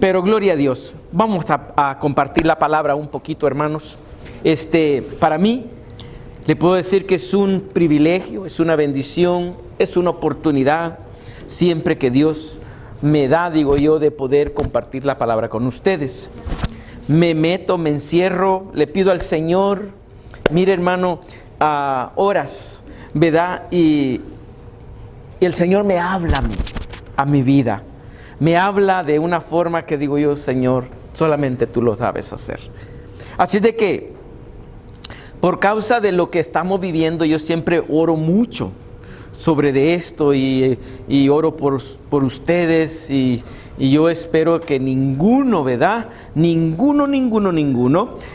Pero gloria a Dios. Vamos a compartir la palabra un poquito, hermanos. Para mí, le puedo decir que es un privilegio, es una bendición, es una oportunidad, siempre que Dios me da, digo yo, de poder compartir la palabra con ustedes. Me meto, me encierro, le pido al Señor, mire hermano, horas, ¿verdad? Y el Señor me habla a mi vida. Me habla de una forma que digo yo, Señor, solamente tú lo sabes hacer. Así de que, por causa de lo que estamos viviendo, yo siempre oro mucho sobre de esto y oro por ustedes y yo espero que ninguno, ¿verdad? Ninguno,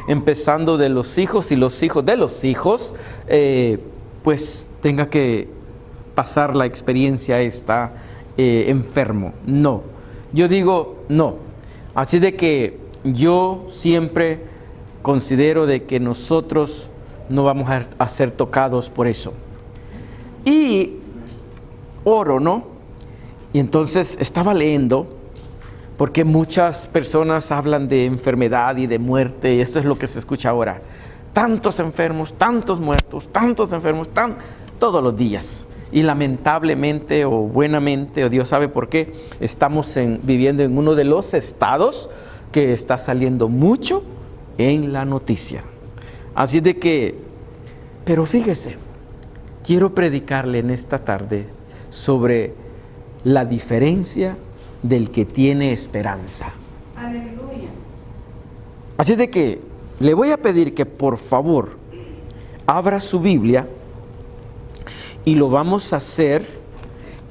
empezando de los hijos y los hijos de los hijos, pues tenga que pasar la experiencia esta enfermo. No, yo digo no. Así de que yo siempre considero de que nosotros no vamos a ser tocados por eso. Y oro, ¿no? Y entonces estaba leyendo, porque muchas personas hablan de enfermedad y de muerte, y esto es lo que se escucha ahora. Tantos enfermos, tantos muertos, tantos enfermos, todos los días. Y lamentablemente o buenamente, o Dios sabe por qué, estamos viviendo en uno de los estados que está saliendo mucho en la noticia. Así de que, pero fíjese, quiero predicarle en esta tarde sobre la diferencia del que tiene esperanza. Aleluya. Así de que le voy a pedir que por favor abra su Biblia y lo vamos a hacer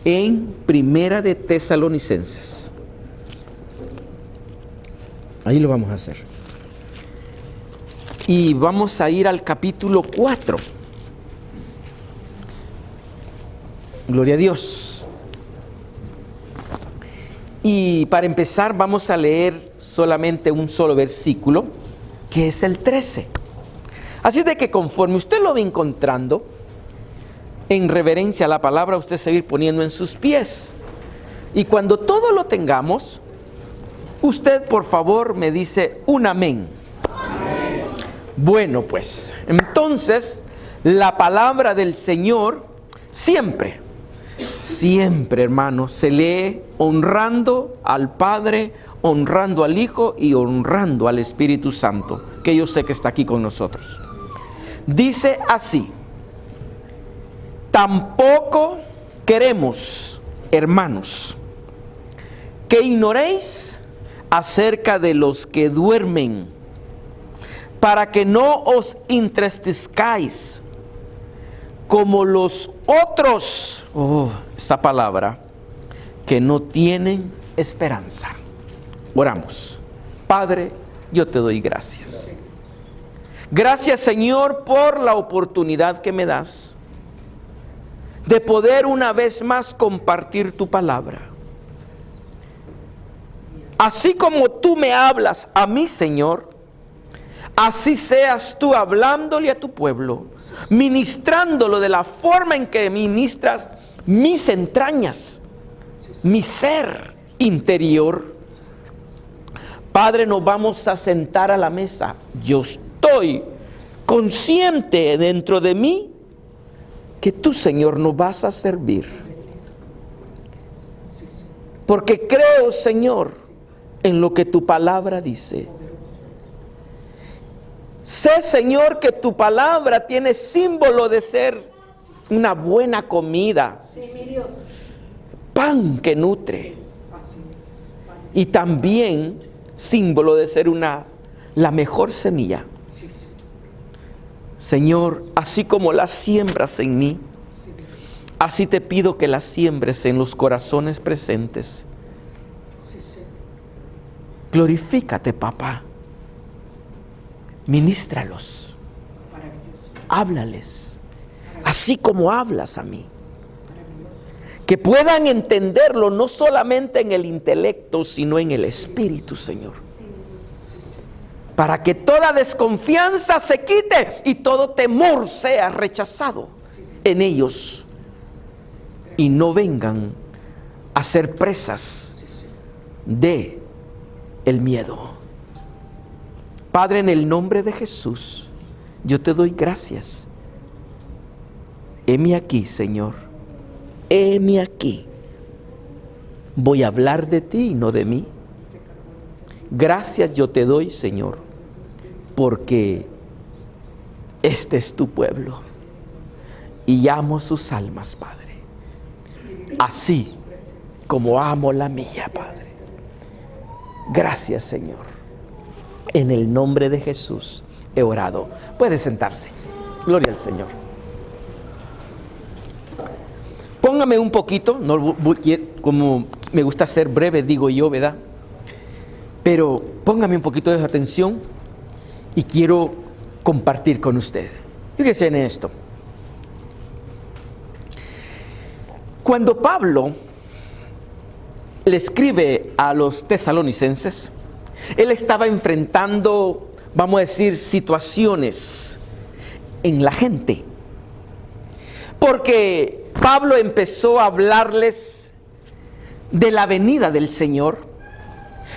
en Primera de Tesalonicenses. Ahí lo vamos a hacer. Y vamos a ir al capítulo 4. Gloria a Dios. Y para empezar vamos a leer solamente un solo versículo, que es el 13. Así de que conforme usted lo va encontrando, en reverencia a la palabra, usted se va a ir poniendo en sus pies. Y cuando todo lo tengamos, usted por favor me dice un amén. Amén. Bueno, pues, entonces, la palabra del Señor siempre, hermano, se lee honrando al Padre, honrando al Hijo y honrando al Espíritu Santo, que yo sé que está aquí con nosotros. Dice así: tampoco queremos, hermanos, que ignoréis acerca de los que duermen, para que no os entristezcáis como los otros, esta palabra, que no tienen esperanza. Oramos. Padre, yo te doy gracias. Gracias, Señor, por la oportunidad que me das de poder una vez más compartir tu palabra. Así como tú me hablas a mí, Señor, así seas tú hablándole a tu pueblo, ministrándolo de la forma en que ministras mis entrañas, mi ser interior. Padre, nos vamos a sentar a la mesa. Yo estoy consciente dentro de mí que tú, Señor, nos vas a servir. Porque creo, Señor, en lo que tu palabra dice. Sé, Señor, que tu palabra tiene símbolo de ser una buena comida, pan que nutre, y también símbolo de ser la mejor semilla. Señor, así como las siembras en mí, así te pido que las siembres en los corazones presentes. Glorifícate, papá. Ministralos. Háblales, así como hablas a mí. Que puedan entenderlo no solamente en el intelecto, sino en el espíritu, Señor. Para que toda desconfianza se quite y todo temor sea rechazado en ellos. Y no vengan a ser presas de el miedo. Padre, en el nombre de Jesús, yo te doy gracias. Heme aquí, Señor. Heme aquí. Voy a hablar de ti y no de mí. Gracias yo te doy, Señor, porque este es tu pueblo y amo sus almas, Padre, así como amo la mía, Padre. Gracias, Señor. En el nombre de Jesús he orado. Puede sentarse. Gloria al Señor. Póngame un poquito, no, como me gusta ser breve, digo yo, ¿verdad? Pero póngame un poquito de atención y quiero compartir con usted. Fíjese en esto. Cuando Pablo le escribe a los tesalonicenses, él estaba enfrentando, vamos a decir, situaciones en la gente. Porque Pablo empezó a hablarles de la venida del Señor.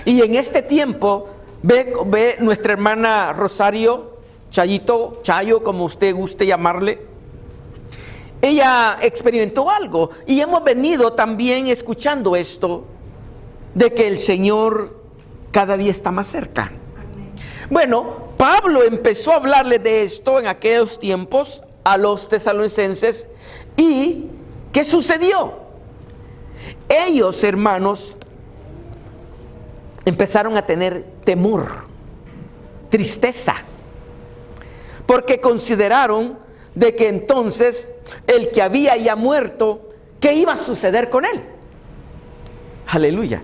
Y en este tiempo, ve nuestra hermana Rosario, Chayito, Chayo, como usted guste llamarle. Ella experimentó algo y hemos venido también escuchando esto, de que el Señor cada día está más cerca. Bueno, Pablo empezó a hablarle de esto en aquellos tiempos a los tesalonicenses. ¿Y qué sucedió? Ellos, hermanos, empezaron a tener temor, tristeza, porque consideraron de que entonces el que había ya muerto, ¿qué iba a suceder con él? Aleluya.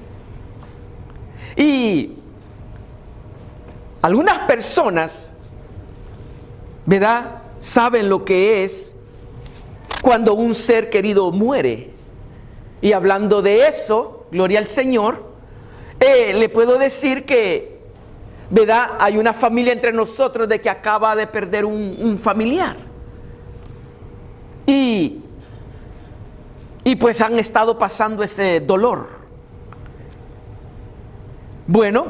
Y algunas personas, ¿verdad?, saben lo que es cuando un ser querido muere. Y hablando de eso, gloria al Señor, le puedo decir que, ¿verdad?, hay una familia entre nosotros de que acaba de perder un familiar. Y pues han estado pasando ese dolor. Bueno,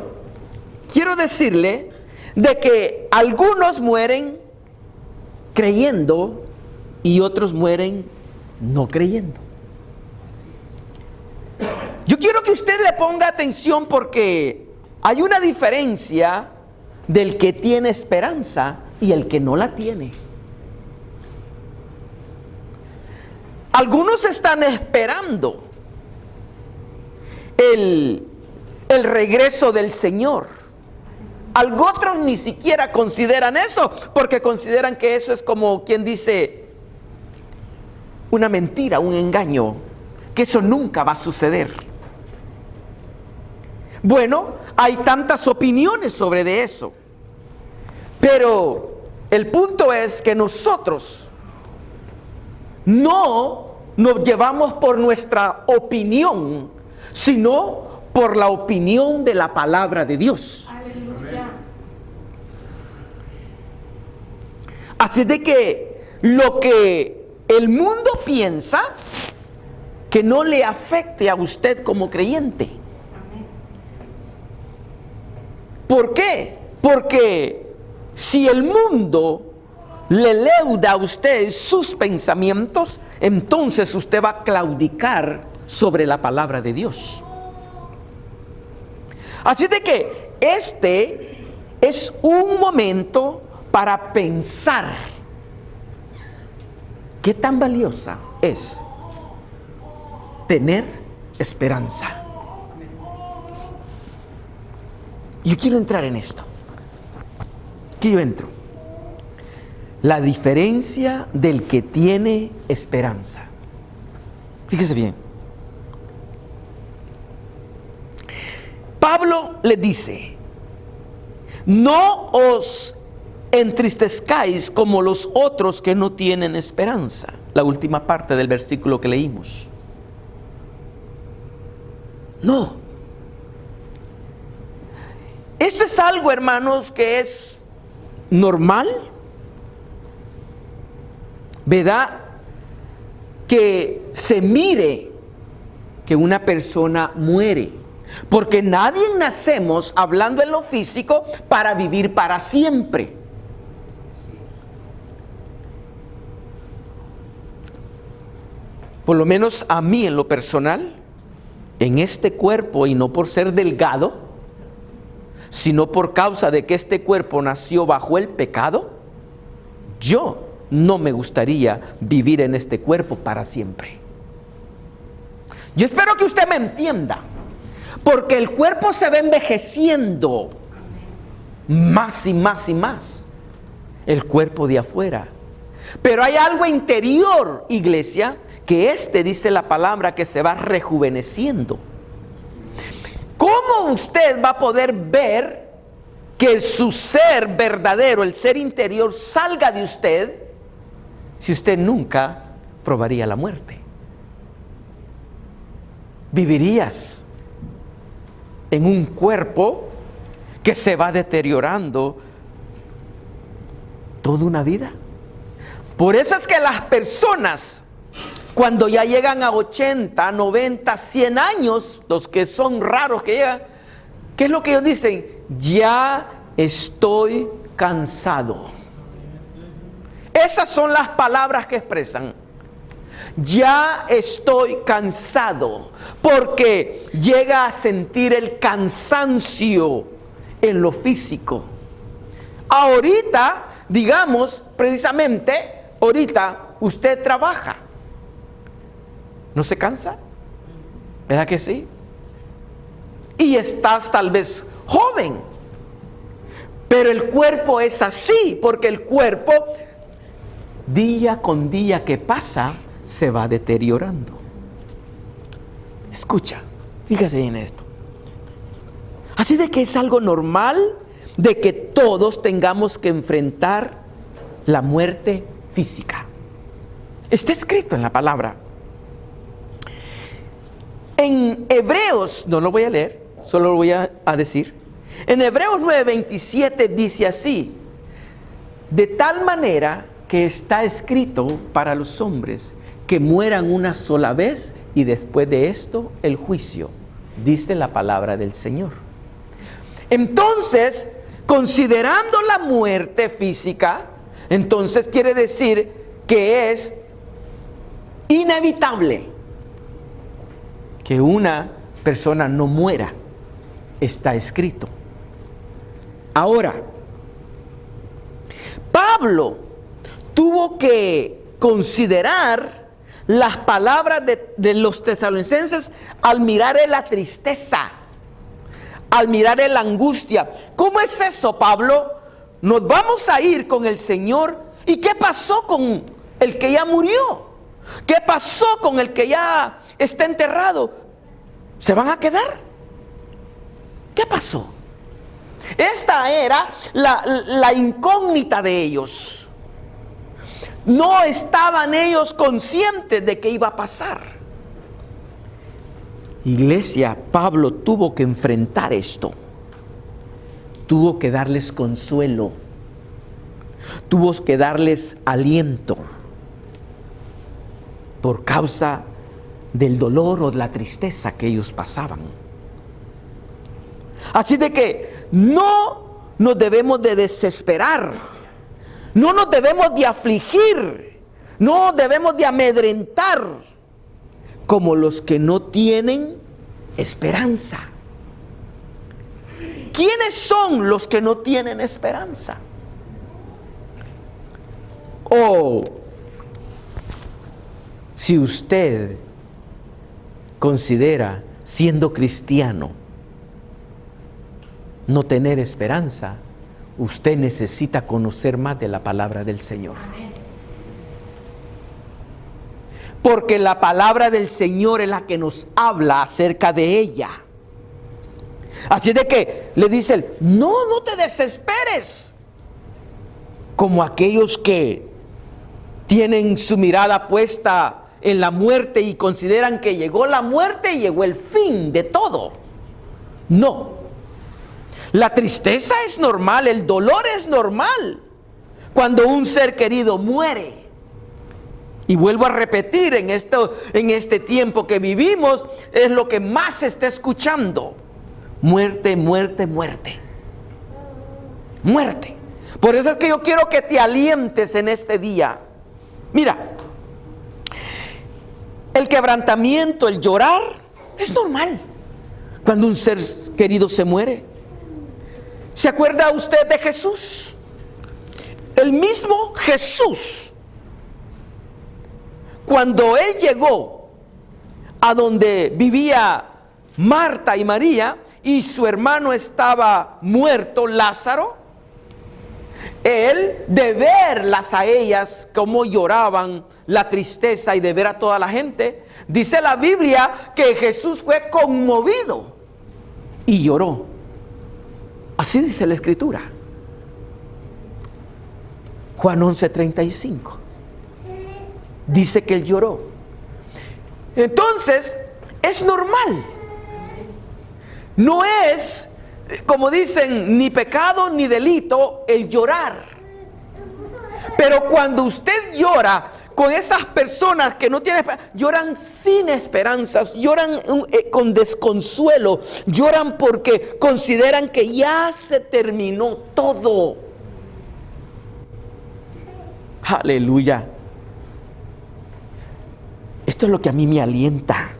quiero decirle de que algunos mueren creyendo y otros mueren no creyendo. Yo quiero que usted le ponga atención porque hay una diferencia del que tiene esperanza y el que no la tiene. Algunos están esperando el regreso del Señor. Otros ni siquiera consideran eso, porque consideran que eso es como quien dice una mentira, un engaño, que eso nunca va a suceder. Bueno, hay tantas opiniones sobre de eso, pero el punto es que nosotros no nos llevamos por nuestra opinión, sino por la opinión de la palabra de Dios. Aleluya. Así de que lo que el mundo piensa, que no le afecte a usted como creyente. ¿Por qué? Porque si el mundo le leuda a usted sus pensamientos, entonces usted va a claudicar sobre la palabra de Dios. Así de que este es un momento para pensar qué tan valiosa es tener esperanza. Yo quiero entrar en esto. ¿Qué yo entro? La diferencia del que tiene esperanza. Fíjese bien. Pablo le dice: no os entristezcáis como los otros que no tienen esperanza. La última parte del versículo que leímos. No. Esto es algo, hermanos, que es normal, ¿verdad? Que se mire que una persona muere. Porque nadie nacemos, hablando en lo físico, para vivir para siempre. Por lo menos a mí en lo personal, en este cuerpo, y no por ser delgado, sino por causa de que este cuerpo nació bajo el pecado, yo no me gustaría vivir en este cuerpo para siempre. Yo espero que usted me entienda, porque el cuerpo se va envejeciendo más y más y más, el cuerpo de afuera. Pero hay algo interior, iglesia, que dice la palabra, que se va rejuveneciendo. ¿Cómo usted va a poder ver que su ser verdadero, el ser interior, salga de usted si usted nunca probaría la muerte? Vivirías en un cuerpo que se va deteriorando toda una vida. Por eso es que las personas, cuando ya llegan a 80, 90, 100 años, los que son raros que llegan, ¿qué es lo que ellos dicen? Ya estoy cansado. Esas son las palabras que expresan. Ya estoy cansado, porque llega a sentir el cansancio en lo físico. Ahorita, digamos, precisamente, ahorita usted trabaja. ¿No se cansa? ¿Verdad que sí? Y estás tal vez joven, pero el cuerpo es así, porque el cuerpo, día con día que pasa, se va deteriorando. Escucha, fíjese en esto. Así de que es algo normal de que todos tengamos que enfrentar la muerte física. Está escrito en la palabra. En Hebreos, no lo voy a leer, solo lo voy a decir. En Hebreos 9:27 dice así: de tal manera que está escrito para los hombres que mueran una sola vez y después de esto el juicio, dice la palabra del Señor. Entonces, considerando la muerte física, entonces quiere decir que es inevitable que una persona no muera. Está escrito. Ahora, Pablo tuvo que considerar las palabras de los tesalonicenses al mirar en la tristeza, al mirar en la angustia. ¿Cómo es eso, Pablo? Nos vamos a ir con el Señor. ¿Y qué pasó con el que ya murió? ¿Qué pasó con el que ya está enterrado? ¿Se van a quedar? ¿Qué pasó? Esta era la incógnita de ellos. No estaban ellos conscientes de que iba a pasar. Iglesia, Pablo tuvo que enfrentar esto. Tuvo que darles consuelo. Tuvo que darles aliento por causa del dolor o de la tristeza que ellos pasaban. Así de que no nos debemos de desesperar. No nos debemos de afligir, no debemos de amedrentar como los que no tienen esperanza. ¿Quiénes son los que no tienen esperanza? O si usted considera, siendo cristiano, no tener esperanza, usted necesita conocer más de la palabra del Señor. Porque la palabra del Señor es la que nos habla acerca de ella. Así de que le dice él, no te desesperes. Como aquellos que tienen su mirada puesta en la muerte y consideran que llegó la muerte y llegó el fin de todo. No. La tristeza es normal, el dolor es normal cuando un ser querido muere. Y vuelvo a repetir, en este tiempo que vivimos, es lo que más se está escuchando. Muerte, muerte, muerte. Muerte. Por eso es que yo quiero que te alientes en este día. Mira, el quebrantamiento, el llorar, es normal cuando un ser querido se muere. ¿Se acuerda usted de Jesús? El mismo Jesús, cuando Él llegó a donde vivía Marta y María y su hermano estaba muerto, Lázaro, Él, de verlas a ellas cómo lloraban, la tristeza, y de ver a toda la gente, dice la Biblia que Jesús fue conmovido y lloró. Así dice la Escritura. Juan 11:35 dice que Él lloró. Entonces, es normal. No es, como dicen, ni pecado ni delito el llorar. Pero cuando usted llora con esas personas que no tienen esperanza, lloran sin esperanzas, lloran con desconsuelo, lloran porque consideran que ya se terminó todo. Aleluya. Esto es lo que a mí me alienta.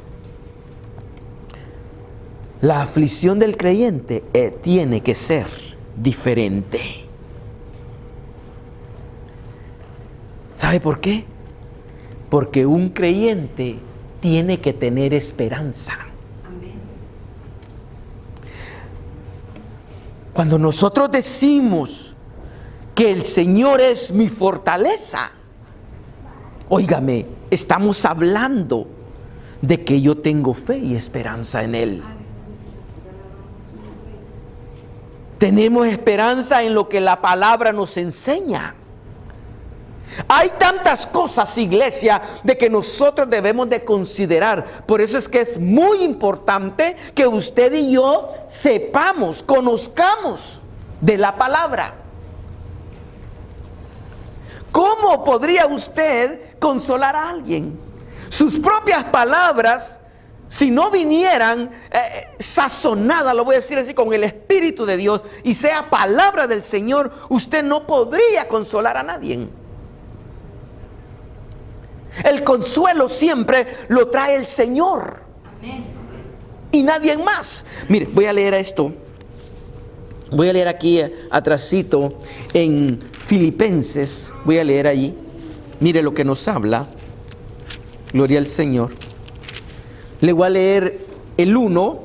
La aflicción del creyente tiene que ser diferente. ¿Sabe por qué? Porque un creyente tiene que tener esperanza. Amén. Cuando nosotros decimos que el Señor es mi fortaleza, óigame, estamos hablando de que yo tengo fe y esperanza en Él. Tenemos esperanza en lo que la palabra nos enseña. Hay tantas cosas, iglesia, de que nosotros debemos de considerar. Por eso es que es muy importante que usted y yo sepamos, conozcamos de la palabra. ¿Cómo podría usted consolar a alguien? Sus propias palabras, si no vinieran sazonadas, lo voy a decir así, con el Espíritu de Dios, y sea palabra del Señor, usted no podría consolar a nadie. El consuelo siempre lo trae el Señor. Amén. Y nadie más. Mire, voy a leer esto. Voy a leer aquí atrasito en Filipenses. Voy a leer allí. Mire lo que nos habla. Gloria al Señor. Le voy a leer el 1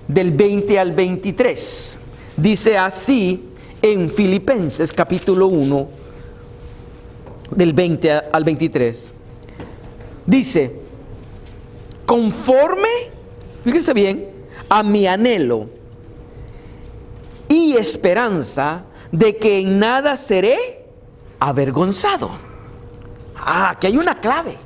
del 20 al 23. Dice así en Filipenses capítulo 1 del 20 al 23. Dice: conforme, fíjese bien, a mi anhelo y esperanza de que en nada seré avergonzado. Aquí hay una clave.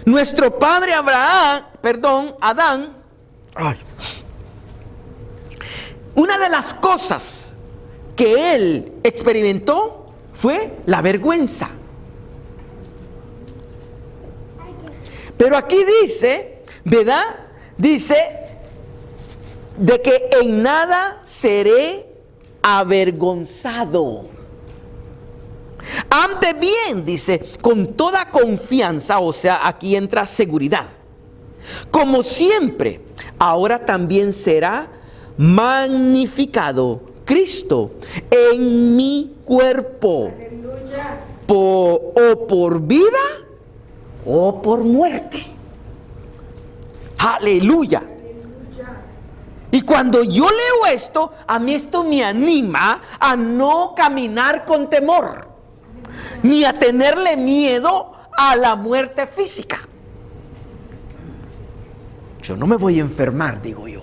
Nuestro padre Adán, una de las cosas que él experimentó fue la vergüenza. Pero aquí dice, ¿verdad? Dice de que en nada seré avergonzado. Antes bien, dice, con toda confianza, o sea, aquí entra seguridad. Como siempre, ahora también será magnificado Cristo en mi cuerpo, o por vida o por muerte. Aleluya. Y cuando yo leo esto, a mí esto me anima a no caminar con temor, ni a tenerle miedo a la muerte física. Yo no me voy a enfermar, digo yo.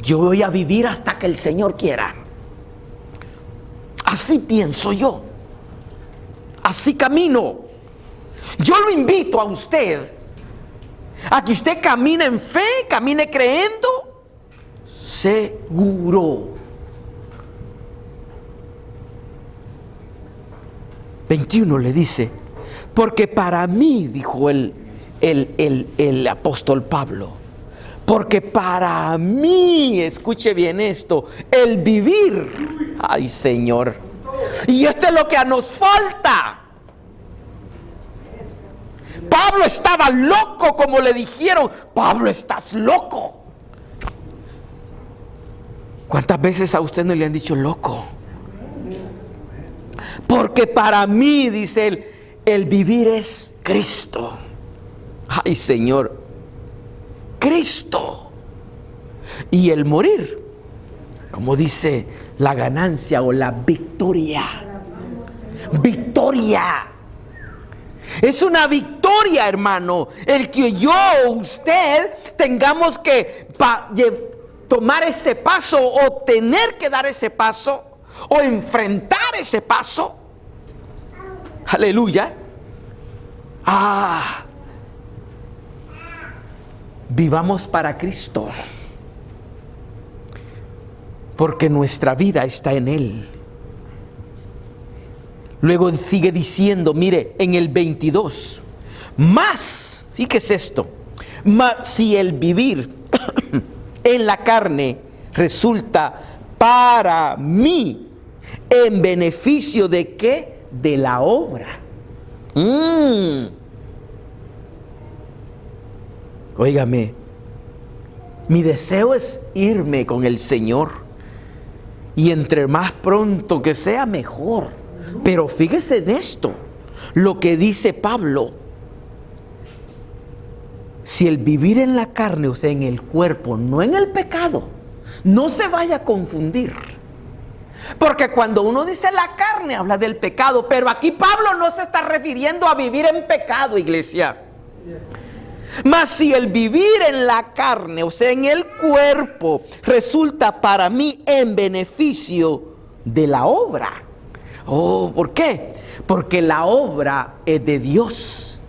Yo voy a vivir hasta que el Señor quiera. Así pienso yo. Así camino. Yo lo invito a usted a que usted camine en fe, camine creyendo, seguro. 21 le dice, porque para mí, dijo el apóstol Pablo, porque para mí, escuche bien esto, el vivir, ay Señor, y esto es lo que nos falta. Pablo estaba loco, como le dijeron, Pablo, estás loco. ¿Cuántas veces a usted no le han dicho loco? Porque para mí, dice él, el vivir es Cristo. Ay Señor, Cristo. Y el morir, como dice, la ganancia o la victoria. Victoria. Es una victoria, hermano, el que yo o usted tengamos que tomar ese paso o tener que dar ese paso o enfrentar ese paso. Aleluya. Vivamos para Cristo, porque nuestra vida está en Él. Luego sigue diciendo, mire, en el 22, más, fíjese esto, más si el vivir en la carne resulta para mí en beneficio de ¿qué? De la obra. Óigame, mi deseo es irme con el Señor, y entre más pronto que sea, mejor. Pero fíjese en esto, lo que dice Pablo: si el vivir en la carne, o sea, en el cuerpo, no en el pecado, no se vaya a confundir. Porque cuando uno dice la carne, habla del pecado, pero aquí Pablo no se está refiriendo a vivir en pecado, iglesia. Mas si el vivir en la carne, o sea, en el cuerpo, resulta para mí en beneficio de la obra. ¿Por qué? Porque la obra es de Dios.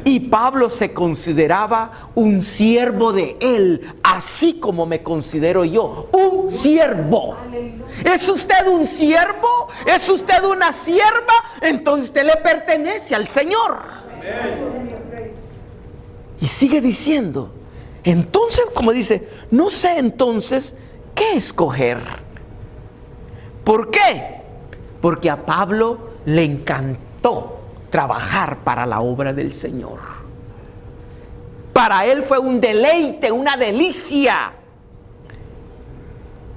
Y Pablo se consideraba un siervo de Él, así como me considero yo, un siervo. ¿Es usted un siervo? ¿Es usted una sierva? Entonces usted le pertenece al Señor. Y sigue diciendo, entonces, como dice, no sé entonces qué escoger. ¿Por qué? Porque a Pablo le encantó trabajar para la obra del Señor. Para él fue un deleite, una delicia.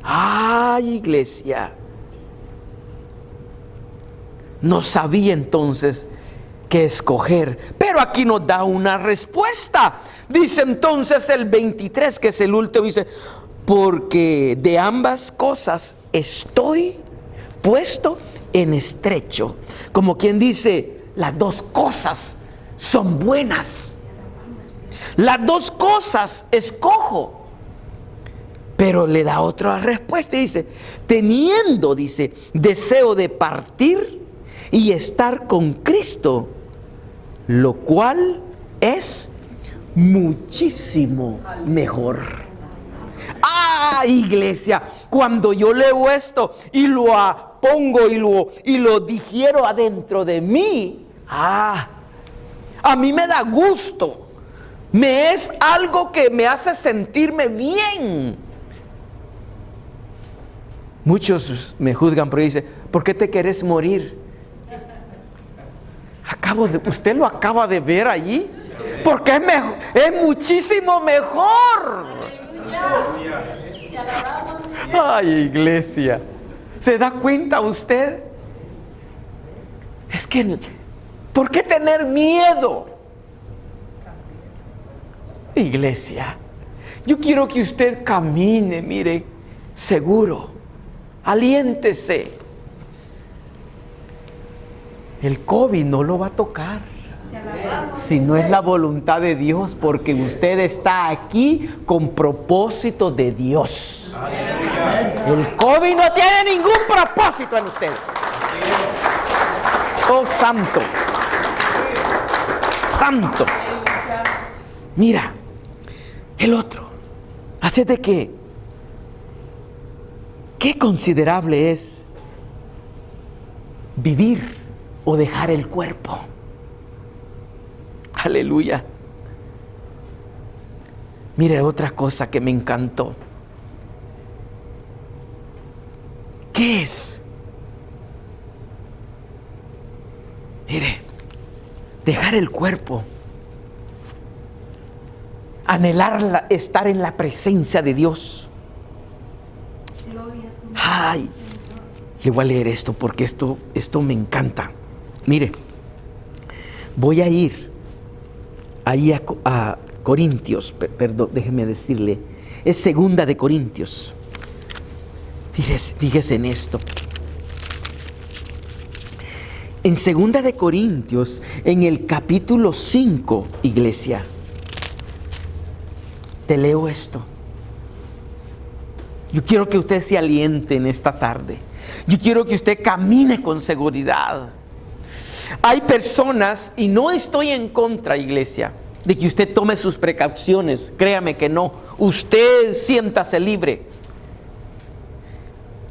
¡Ay, iglesia! No sabía entonces qué escoger, pero aquí nos da una respuesta. Dice entonces el 23, que es el último, dice, porque de ambas cosas estoy puesto en estrecho. Como quien dice, las dos cosas son buenas. Las dos cosas escojo. Pero le da otra respuesta y dice, teniendo, dice, deseo de partir y estar con Cristo, lo cual es muchísimo mejor. Iglesia, cuando yo leo esto y lo pongo y lo digiero adentro de mí, a mí me da gusto. Me es algo que me hace sentirme bien. Muchos me juzgan pero dicen, ¿por qué te querés morir? Usted lo acaba de ver allí. Porque es muchísimo mejor. Ay, iglesia, ¿se da cuenta usted? Es que, ¿por qué tener miedo? Iglesia, yo quiero que usted camine, mire, seguro, aliéntese. El COVID no lo va a tocar, si no es la voluntad de Dios, porque usted está aquí con propósito de Dios. El COVID no tiene ningún propósito en usted. Oh, santo. Santo. Mira, el otro. Así de que, qué considerable es vivir o dejar el cuerpo. Aleluya. Mire otra cosa que me encantó. ¿Qué es? Mire, dejar el cuerpo, anhelar estar en la presencia de Dios. Ay, le voy a leer esto porque esto me encanta. Mire, voy a ir ahí a Corintios, perdón, déjeme decirle, es segunda de Corintios. Fíjese en esto. En segunda de Corintios, en el capítulo 5, iglesia, te leo esto. Yo quiero que usted se aliente en esta tarde. Yo quiero que usted camine con seguridad. Hay personas, y no estoy en contra, iglesia, de que usted tome sus precauciones. Créame que no. Usted siéntase libre.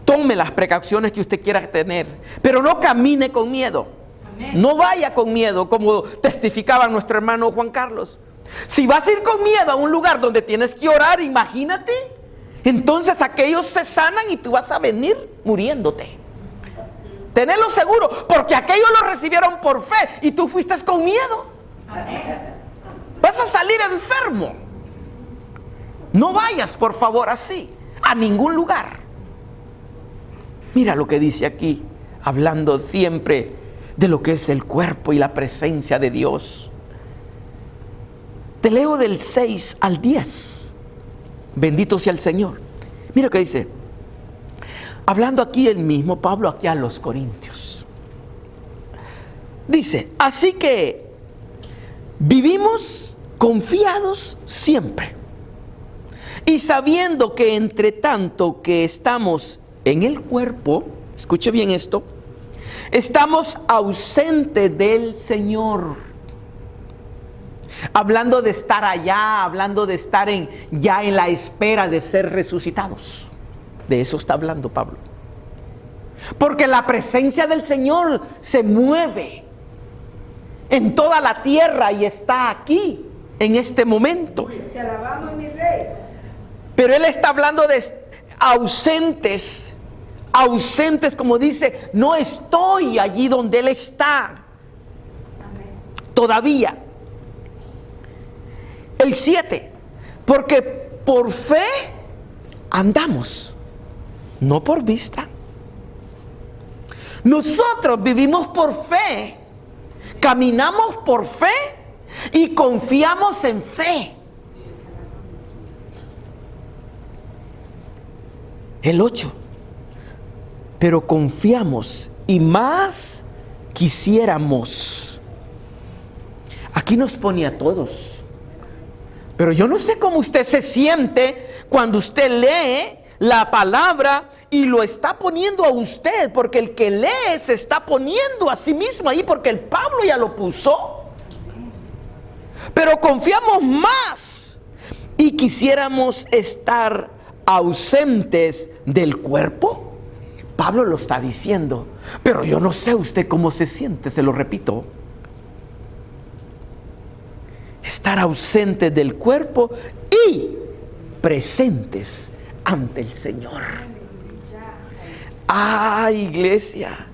Tome las precauciones que usted quiera tener, pero no camine con miedo. Amén. No vaya con miedo, como testificaba nuestro hermano Juan Carlos. Si vas a ir con miedo a un lugar donde tienes que orar, imagínate, entonces aquellos se sanan y tú vas a venir muriéndote. Tenedlo seguro, porque aquellos lo recibieron por fe y tú fuiste con miedo. Amén. Vas a salir enfermo. No vayas, por favor, así a ningún lugar. Mira lo que dice aquí, hablando siempre de lo que es el cuerpo y la presencia de Dios. Te leo del 6 al 10. Bendito sea el Señor. Mira lo que dice. Hablando aquí el mismo Pablo, aquí a los Corintios. Dice, así que vivimos confiados siempre. Y sabiendo que entre tanto que estamos en el cuerpo, escuche bien esto, estamos ausentes del Señor. Hablando de estar allá, hablando de estar ya en la espera de ser resucitados. De eso está hablando Pablo. Porque la presencia del Señor se mueve en toda la tierra y está aquí, en este momento. Te alabamos, mi rey. Pero él está hablando de ausentes, como dice, no estoy allí donde Él está. Amén. Todavía. El 7, porque por fe andamos, no por vista. Nosotros vivimos por fe, caminamos por fe y confiamos en fe. El 8, pero confiamos y más quisiéramos. Aquí nos pone a todos. Pero yo no sé cómo usted se siente cuando usted lee la palabra y lo está poniendo a usted, porque el que lee se está poniendo a sí mismo ahí, porque el Pablo ya lo puso. Pero confiamos más y quisiéramos estar ausentes del cuerpo. Pablo lo está diciendo, pero yo no sé usted cómo se siente, se lo repito. Estar ausentes del cuerpo y presentes ante el Señor. Iglesia.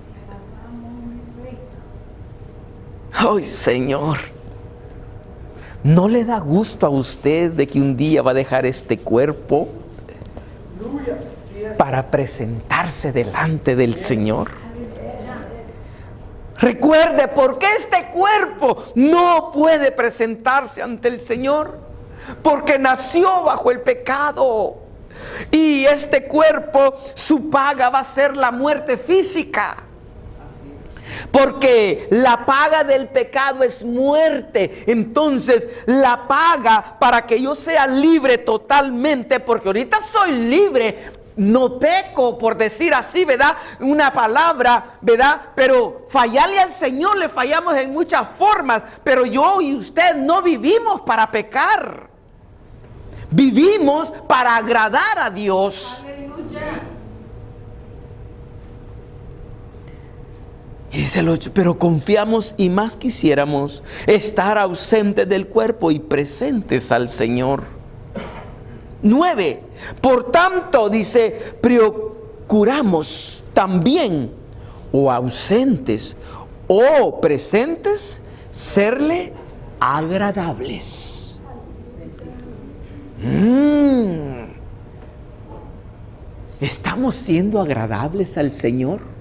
Ay, Señor. ¿No le da gusto a usted de que un día va a dejar este cuerpo para presentarse delante del Señor? Recuerde, ¿por qué este cuerpo no puede presentarse ante el Señor? Porque nació bajo el pecado. Y este cuerpo, su paga va a ser la muerte física. Porque la paga del pecado es muerte. Entonces, la paga para que yo sea libre totalmente, porque ahorita soy libre, no peco, por decir así, ¿verdad? Una palabra, ¿verdad? Pero fallarle al Señor le fallamos en muchas formas. Pero yo y usted no vivimos para pecar. Vivimos para agradar a Dios. Aleluya. Y Dice el 8, pero confiamos y más quisiéramos estar ausentes del cuerpo y presentes al Señor. 9, por tanto, dice, procuramos también, o ausentes o presentes, serle agradables. ¿Estamos siendo agradables al Señor?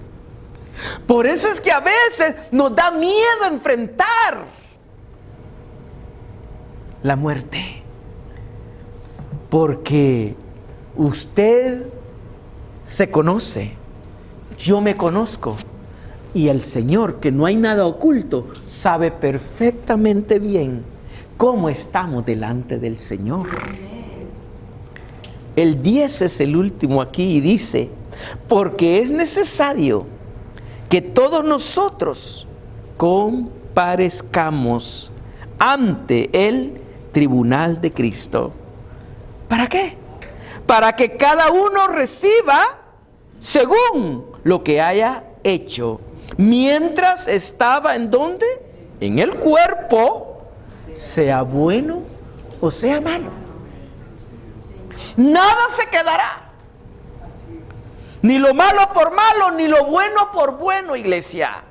Por eso es que a veces nos da miedo enfrentar la muerte. Porque usted se conoce, yo me conozco, y el Señor, que no hay nada oculto, sabe perfectamente bien cómo estamos delante del Señor. El 10 es el último aquí y dice, porque es necesario que todos nosotros comparezcamos ante el tribunal de Cristo. ¿Para qué? Para que cada uno reciba según lo que haya hecho, mientras estaba ¿en dónde? En el cuerpo, sea bueno o sea malo. Nada se quedará. Ni lo malo por malo, ni lo bueno por bueno, iglesia.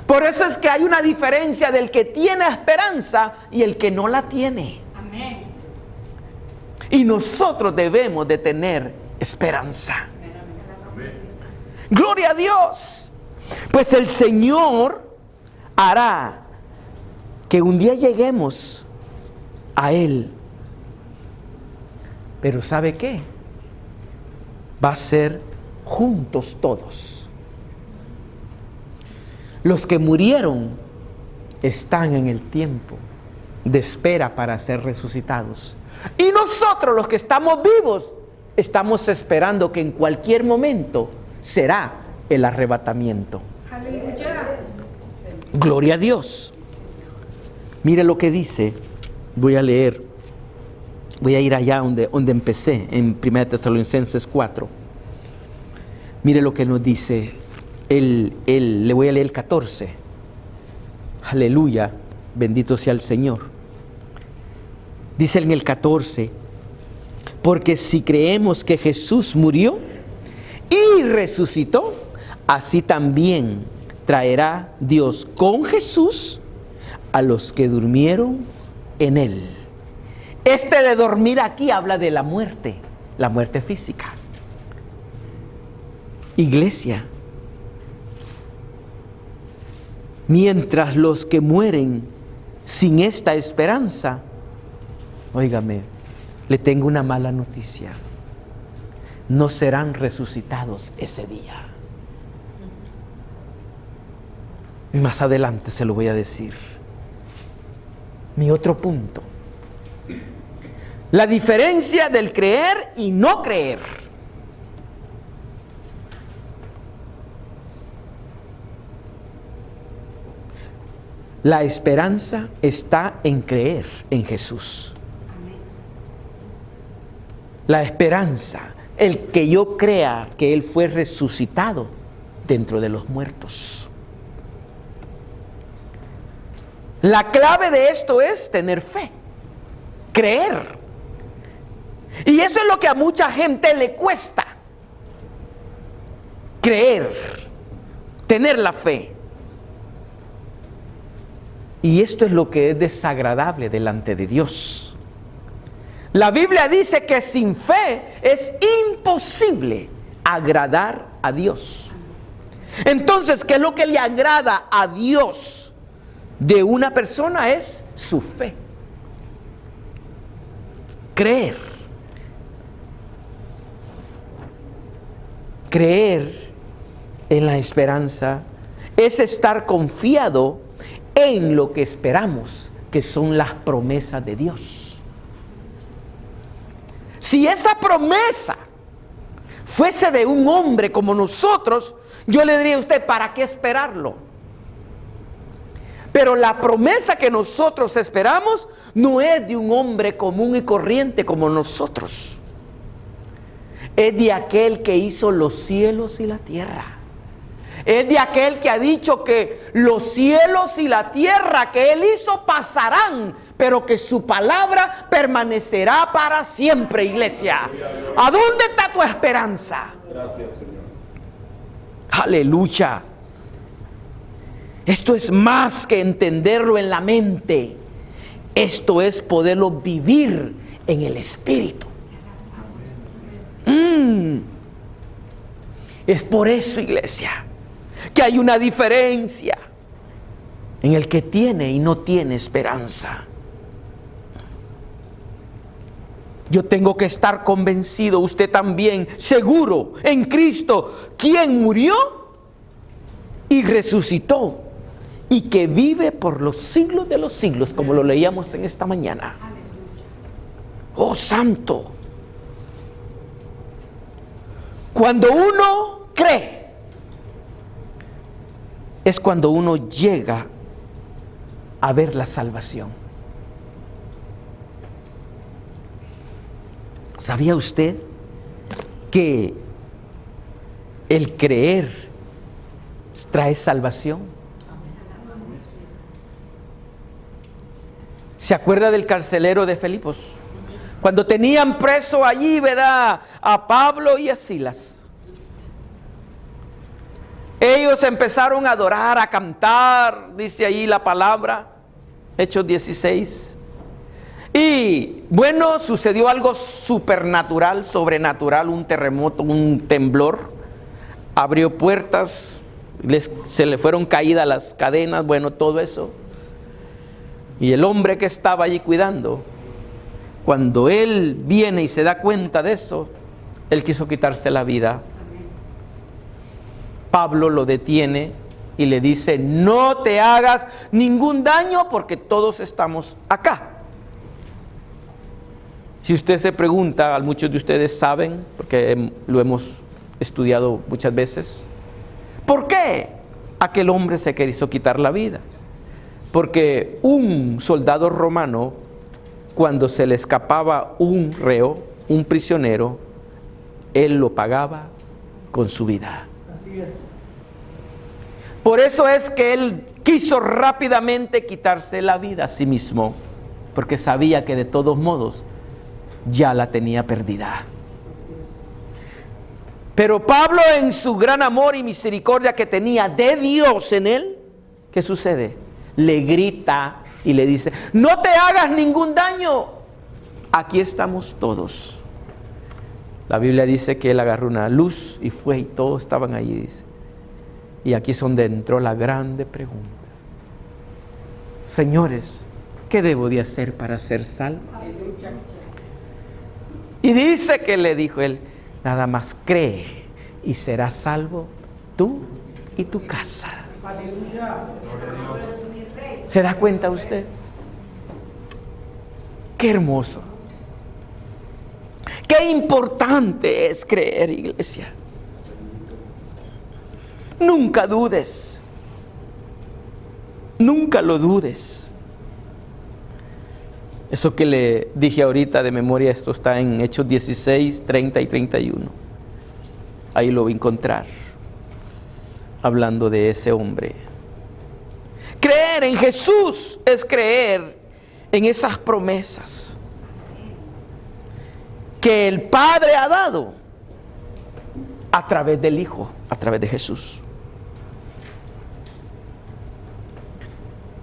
Por eso es que hay una diferencia del que tiene esperanza y el que no la tiene. Amén. Y nosotros debemos de tener esperanza. Amén. Gloria a Dios. Pues el Señor hará que un día lleguemos a Él. Pero ¿sabe qué? Va a ser juntos todos. Los que murieron están en el tiempo de espera para ser resucitados. Y nosotros, los que estamos vivos, estamos esperando que en cualquier momento será el arrebatamiento. Aleluya. Gloria a Dios. Mire lo que dice. Voy a leer. Voy a ir allá donde empecé, en 1 Tesalonicenses 4. Mire lo que nos dice. Le voy a leer el 14. Aleluya. Bendito sea el Señor. Dice en el 14, porque si creemos que Jesús murió y resucitó, así también traerá Dios con Jesús a los que durmieron en Él. Este de dormir aquí habla de la muerte física. Iglesia, mientras los que mueren sin esta esperanza, óigame, le tengo una mala noticia. No serán resucitados ese día. Más adelante se lo voy a decir. Mi otro punto. La diferencia del creer y no creer. La esperanza está en creer en Jesús. La esperanza, el que yo crea que Él fue resucitado dentro de los muertos. La clave de esto es tener fe, creer. Y eso es lo que a mucha gente le cuesta. Creer, tener la fe. Y esto es lo que es desagradable delante de Dios. La Biblia dice que sin fe es imposible agradar a Dios. Entonces, ¿qué es lo que le agrada a Dios de una persona? Es su fe. Creer. Creer en la esperanza es estar confiado en lo que esperamos, que son las promesas de Dios. Si esa promesa fuese de un hombre como nosotros, yo le diría a usted, ¿para qué esperarlo? Pero la promesa que nosotros esperamos no es de un hombre común y corriente como nosotros. Es de aquel que hizo los cielos y la tierra. Es de aquel que ha dicho que los cielos y la tierra que Él hizo pasarán, pero que su palabra permanecerá para siempre, iglesia. ¿A dónde está tu esperanza? Gracias, Señor. Aleluya. Esto es más que entenderlo en la mente. Esto es poderlo vivir en el Espíritu. Es por eso, iglesia, que hay una diferencia en el que tiene y no tiene esperanza. Yo tengo que estar convencido, usted también, seguro en Cristo, quien murió y resucitó y que vive por los siglos de los siglos, como lo leíamos en esta mañana. Oh, santo. Cuando uno cree, es cuando uno llega a ver la salvación. ¿Sabía usted que el creer trae salvación? ¿Se acuerda del carcelero de Filipos? Cuando tenían preso allí, ¿verdad?, a Pablo y a Silas. Ellos empezaron a adorar, a cantar, dice ahí la palabra, Hechos 16. Y bueno, sucedió algo supernatural, sobrenatural, un terremoto, un temblor. Abrió puertas, se le fueron caídas las cadenas, bueno, todo eso. Y el hombre que estaba allí cuidando, cuando él viene y se da cuenta de eso, él quiso quitarse la vida. Pablo lo detiene y le dice: no te hagas ningún daño porque todos estamos acá. Si usted se pregunta, muchos de ustedes saben, porque lo hemos estudiado muchas veces, ¿por qué aquel hombre se quiso quitar la vida? Porque un soldado romano, cuando se le escapaba un reo, un prisionero, él lo pagaba con su vida. Así es. Por eso es que él quiso rápidamente quitarse la vida a sí mismo, porque sabía que de todos modos ya la tenía perdida. Pero Pablo, en su gran amor y misericordia que tenía de Dios en él, ¿qué sucede? Le grita y le dice: no te hagas ningún daño, aquí estamos todos. La Biblia dice que él agarró una luz y fue, y todos estaban allí, dice. Y aquí es donde entró la grande pregunta: señores, ¿qué debo de hacer para ser salvo? Y dice que le dijo él: nada más cree y serás salvo tú y tu casa. ¿Se da cuenta usted? Qué hermoso. Qué importante es creer, iglesia. Nunca dudes. Nunca lo dudes. Eso que le dije ahorita de memoria, esto está en Hechos 16, 30 y 31. Ahí lo voy a encontrar, hablando de ese hombre. Creer en Jesús es creer en esas promesas que el Padre ha dado a través del Hijo, a través de Jesús.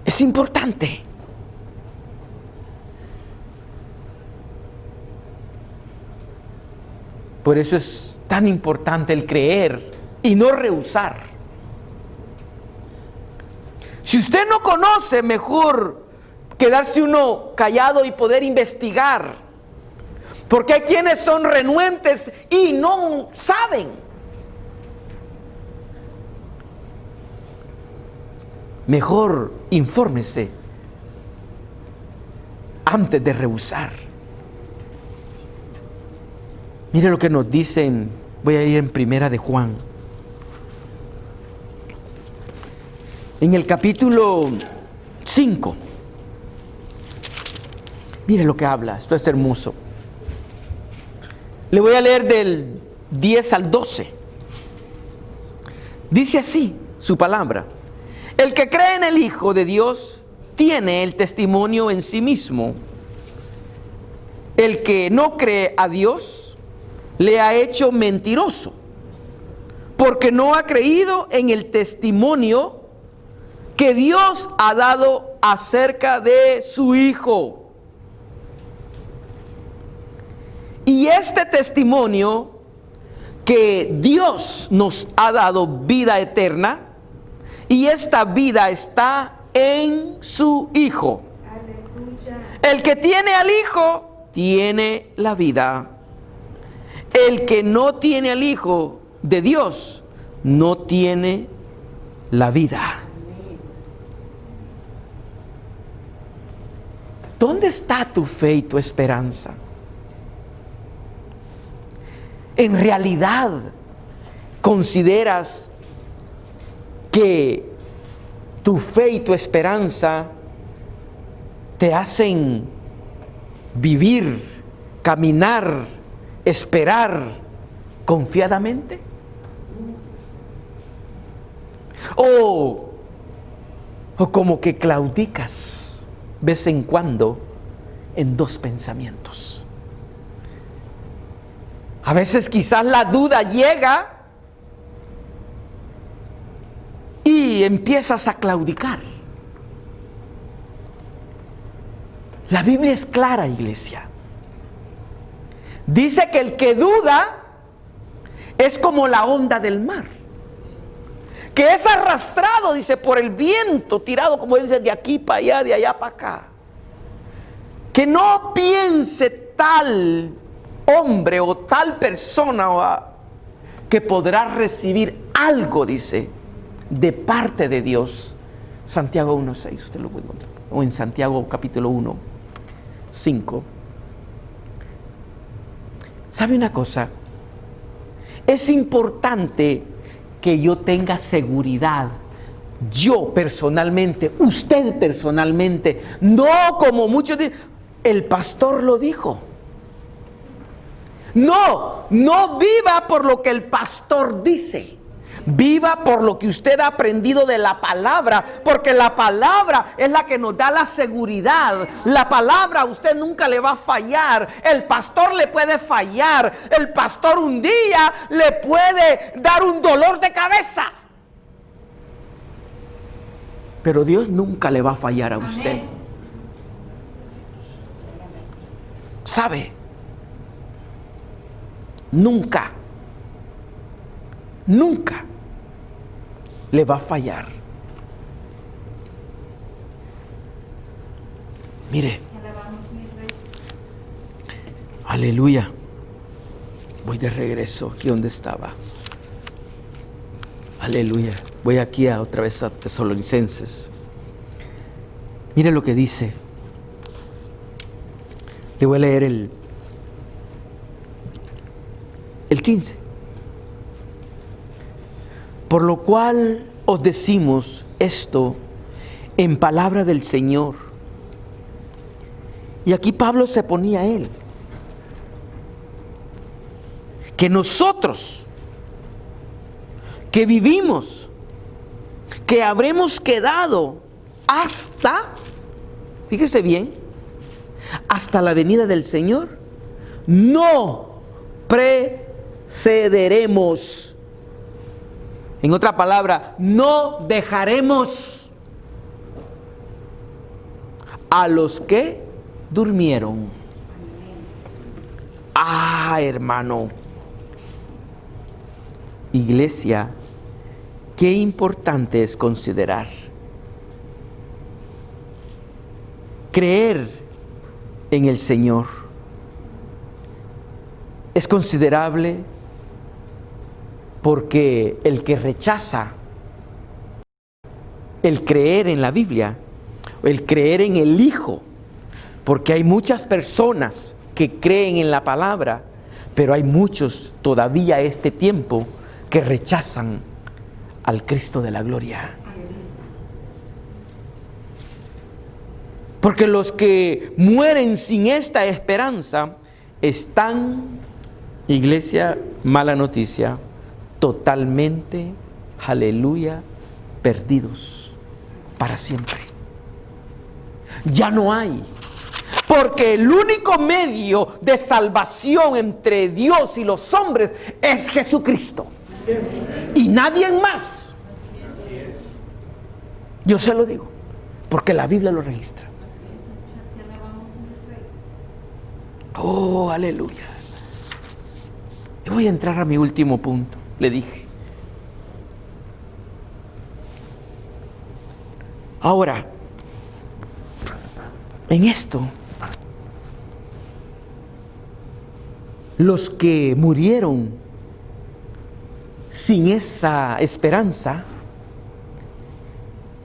Es importante. Por eso es tan importante el creer y no rehusar. Si usted no conoce, mejor quedarse uno callado y poder investigar. Porque hay quienes son renuentes y no saben. Mejor infórmese antes de rehusar. Mire lo que nos dicen. Voy a ir en Primera de Juan. En el capítulo 5. Mire lo que habla. Esto es hermoso. Le voy a leer del 10 al 12. Dice así su palabra: el que cree en el Hijo de Dios tiene el testimonio en sí mismo. El que no cree a Dios le ha hecho mentiroso, porque no ha creído en el testimonio que Dios ha dado acerca de su Hijo. Y este testimonio que Dios nos ha dado vida eterna, y esta vida está en su Hijo. Aleluya. El que tiene al Hijo tiene la vida. El que no tiene al Hijo de Dios no tiene la vida. ¿Dónde está tu fe y tu esperanza? ¿En realidad consideras que tu fe y tu esperanza te hacen vivir, caminar, esperar confiadamente? ¿O como que claudicas vez en cuando en dos pensamientos? A veces quizás la duda llega y empiezas a claudicar. La Biblia es clara, iglesia. Dice que el que duda es como la onda del mar, que es arrastrado, dice, por el viento, tirado, como dice, de aquí para allá, de allá para acá. Que no piense tal hombre o tal persona que podrá recibir algo, dice, de parte de Dios. Santiago 1:6, usted lo puede encontrar. O en Santiago capítulo 1:5. ¿Sabe una cosa? Es importante que yo tenga seguridad, yo personalmente, usted personalmente, no como muchos dicen, el pastor lo dijo. No viva por lo que el pastor dice. Viva por lo que usted ha aprendido de la palabra, porque la palabra es la que nos da la seguridad. La palabra a usted nunca le va a fallar. El pastor le puede fallar. El pastor un día le puede dar un dolor de cabeza. Pero Dios nunca le va a fallar a usted. ¿Sabe? Nunca le va a fallar. Mire, aleluya. Voy de regreso aquí donde estaba. Aleluya. Voy aquí otra vez a Tesalonicenses. Mire lo que dice. Le voy a leer el 15. Por lo cual os decimos esto en palabra del Señor. Y aquí Pablo se ponía a él. Que nosotros, que vivimos, que habremos quedado hasta, fíjese bien, hasta la venida del Señor, no precederemos. En otra palabra, no dejaremos a los que durmieron. Hermano. Iglesia, qué importante es considerar. Creer en el Señor es considerable, porque el que rechaza el creer en la Biblia, el creer en el Hijo, porque hay muchas personas que creen en la palabra, pero hay muchos todavía a este tiempo que rechazan al Cristo de la gloria. Porque los que mueren sin esta esperanza están, iglesia, mala noticia, totalmente aleluya, perdidos para siempre. Ya no hay. Porque el único medio de salvación entre Dios y los hombres es Jesucristo. Y nadie más. Yo se lo digo, porque la Biblia lo registra. Oh, aleluya. Y voy a entrar a mi último punto. Le dije. Ahora, en esto, los que murieron sin esa esperanza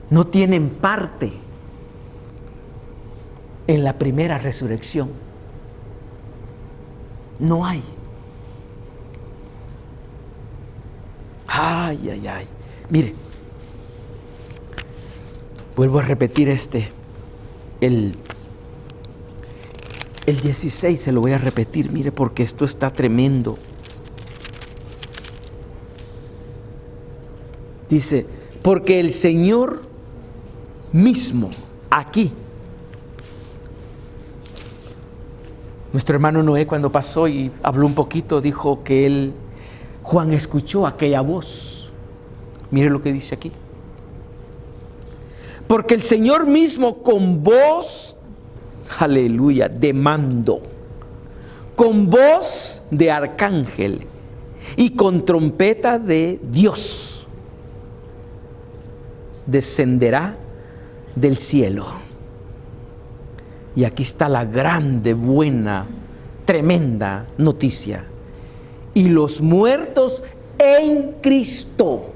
no tienen parte en la primera resurrección. No hay. Ay, ay, ay. Mire, vuelvo a repetir el 16 se lo voy a repetir, mire, porque esto está tremendo. Dice, porque el Señor mismo, aquí, nuestro hermano Noé cuando pasó y habló un poquito, dijo que Juan escuchó aquella voz. Mire lo que dice aquí. Porque el Señor mismo con voz, aleluya, de mando, con voz de arcángel y con trompeta de Dios, descenderá del cielo. Y aquí está la grande, buena, tremenda noticia. Y los muertos en Cristo,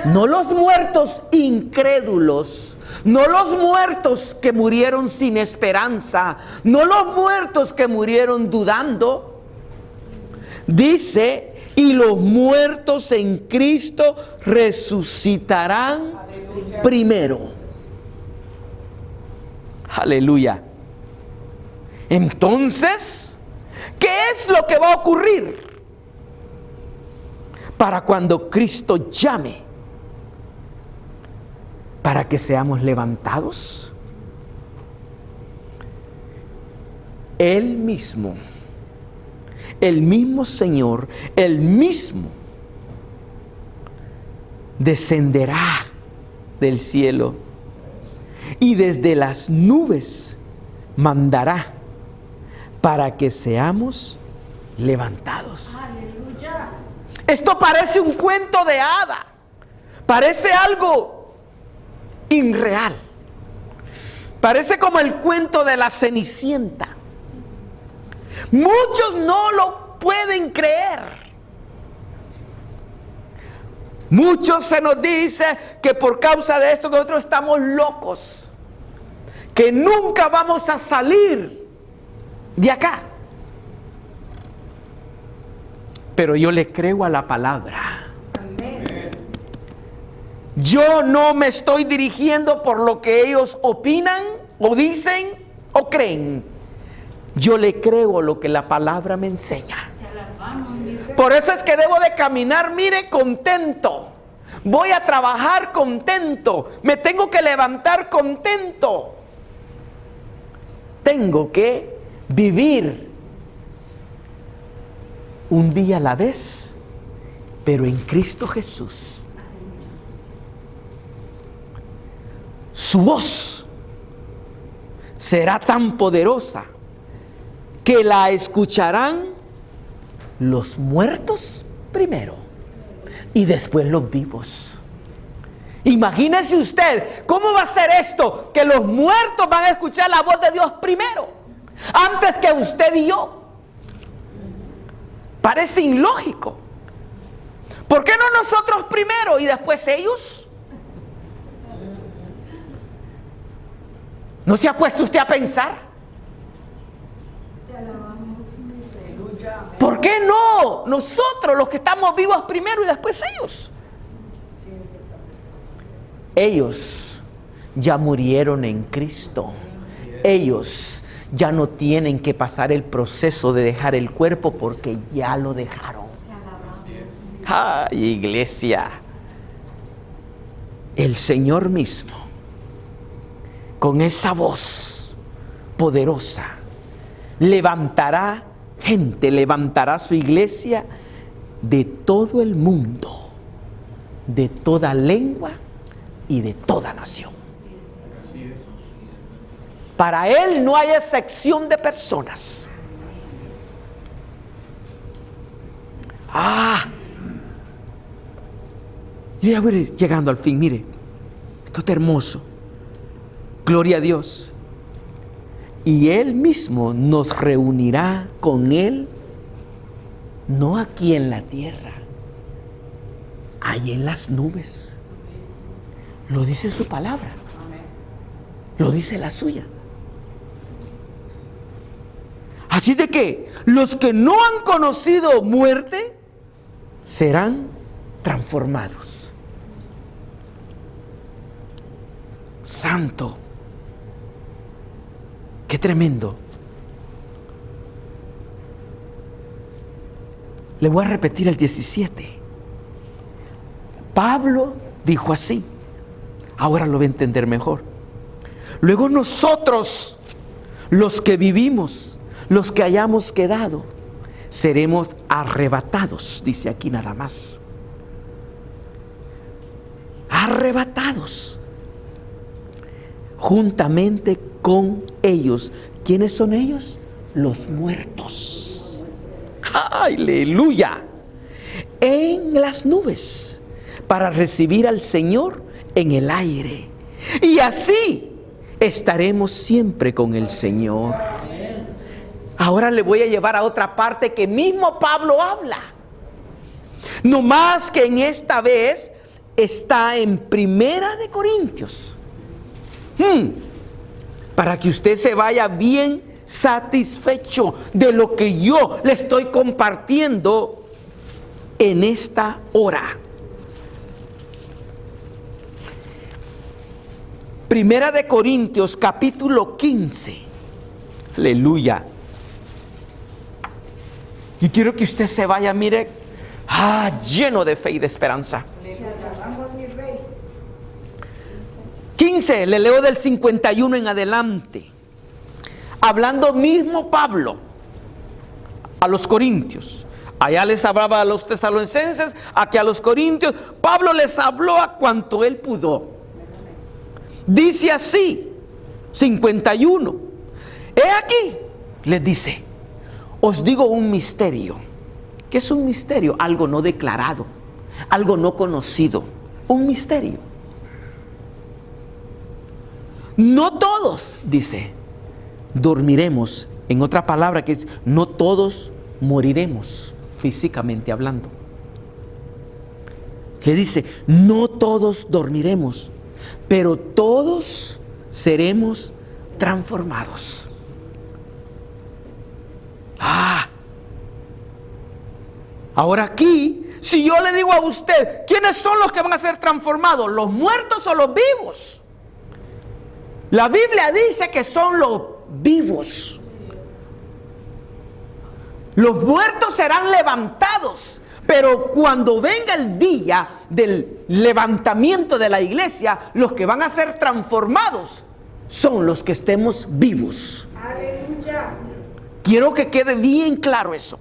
no los muertos incrédulos, no los muertos que murieron sin esperanza, no los muertos que murieron dudando. Dice, y los muertos en Cristo resucitarán primero. Aleluya. Entonces, ¿qué es lo que va a ocurrir para cuando Cristo llame? Para que seamos levantados. Él mismo, el mismo Señor, el mismo descenderá del cielo y desde las nubes mandará para que seamos levantados. ¡Aleluya! Esto parece un cuento de hada, parece algo irreal, parece como el cuento de la Cenicienta. Muchos no lo pueden creer. Muchos se nos dice que por causa de esto nosotros estamos locos, que nunca vamos a salir de acá. Pero yo le creo a la palabra. Yo no me estoy dirigiendo por lo que ellos opinan o dicen o creen. Yo le creo lo que la palabra me enseña. Por eso es que debo de caminar, mire, contento. Voy a trabajar contento. Me tengo que levantar contento. Tengo que vivir un día a la vez, pero en Cristo Jesús. Su voz será tan poderosa que la escucharán los muertos primero y después los vivos. Imagínese usted, ¿cómo va a ser esto? Que los muertos van a escuchar la voz de Dios primero, antes que usted y yo. Parece ilógico. ¿Por qué no nosotros primero y después ellos? ¿No se ha puesto usted a pensar? ¿Por qué no nosotros, los que estamos vivos primero y después ellos? Ellos ya murieron en Cristo. Ellos ya no tienen que pasar el proceso de dejar el cuerpo porque ya lo dejaron. ¡Ay, iglesia! el Señor mismo, con esa voz poderosa, levantará gente, levantará su iglesia de todo el mundo, de toda lengua y de toda nación. Para Él no hay excepción de personas. Yo ya voy llegando al fin. Mire, esto está hermoso. Gloria a Dios. Y Él mismo nos reunirá con Él, no aquí en la tierra, ahí en las nubes. Lo dice su palabra. Lo dice la suya. Así de que los que no han conocido muerte serán transformados. Santo. Qué tremendo. Le voy a repetir el 17. Pablo dijo así. Ahora lo va a entender mejor. Luego nosotros, los que vivimos, los que hayamos quedado, seremos arrebatados, dice aquí nada más. Arrebatados juntamente con ellos. ¿Quiénes son ellos? Los muertos. ¡Aleluya! En las nubes, para recibir al Señor en el aire. Y así estaremos siempre con el Señor. Ahora le voy a llevar a otra parte que mismo Pablo habla. No más que en esta vez está en Primera de Corintios. Para que usted se vaya bien satisfecho de lo que yo le estoy compartiendo en esta hora. Primera de Corintios, capítulo 15. Aleluya. Y quiero que usted se vaya, mire, lleno de fe y de esperanza. 15, le leo del 51 en adelante. Hablando mismo Pablo a los corintios. Allá les hablaba a los tesalonicenses, aquí a los corintios. Pablo les habló a cuanto él pudo. Dice así, 51. He aquí, les dice, os digo un misterio. ¿Qué es un misterio? Algo no declarado, algo no conocido. Un misterio. No todos, dice, dormiremos. En otra palabra que es, no todos moriremos, físicamente hablando. Le dice, no todos dormiremos, pero todos seremos transformados. Ahora aquí, si yo le digo a usted, ¿quiénes son los que van a ser transformados? ¿Los muertos o los vivos? La Biblia dice que son los vivos. Los muertos serán levantados, pero cuando venga el día del levantamiento de la iglesia, los que van a ser transformados son los que estemos vivos. Aleluya. Quiero que quede bien claro eso.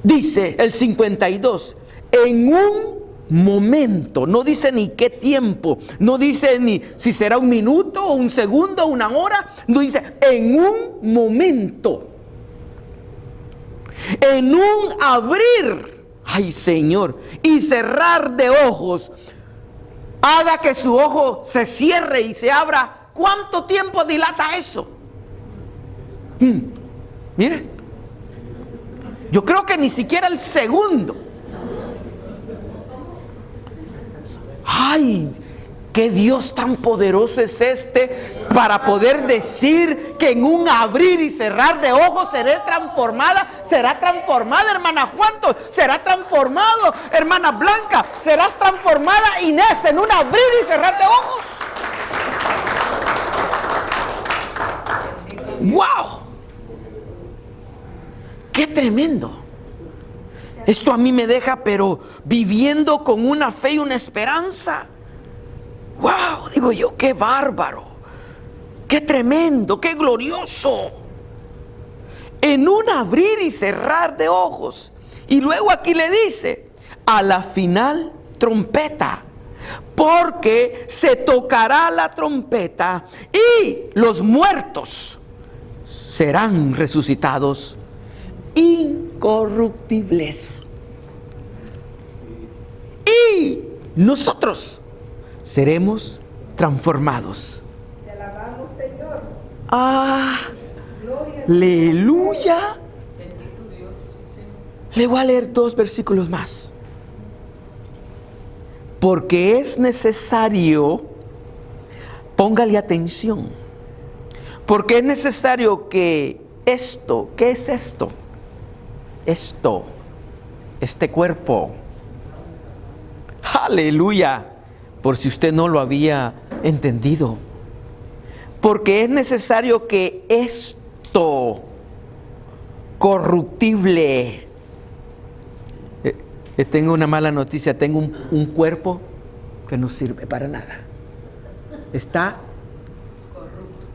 Dice el 52, en un momento, no dice ni qué tiempo, no dice ni si será un minuto o un segundo o una hora, no dice en un momento, en un abrir, ay Señor, y cerrar de ojos, haga que su ojo se cierre y se abra. ¿Cuánto tiempo dilata eso? Mire, yo creo que ni siquiera el segundo. Ay, qué Dios tan poderoso es este para poder decir que en un abrir y cerrar de ojos seré transformada. Será transformada, hermana Juanto. Será transformado, hermana Blanca. Serás transformada, Inés, en un abrir y cerrar de ojos. ¡Wow! ¡Qué tremendo! Esto a mí me deja, pero viviendo con una fe y una esperanza. ¡Wow! Digo yo, qué bárbaro, qué tremendo, qué glorioso. En un abrir y cerrar de ojos. Y luego aquí le dice, a la final trompeta, porque se tocará la trompeta y los muertos serán resucitados incorruptibles. Y nosotros seremos transformados. Te alabamos, Señor. Aleluya. Le voy a leer 2 versículos más. Porque es necesario, póngale atención, porque es necesario que esto, ¿qué es esto? Este cuerpo. Aleluya. Por si usted no lo había entendido. Porque es necesario que esto corruptible. Tengo una mala noticia. Tengo un cuerpo que no sirve para nada. Está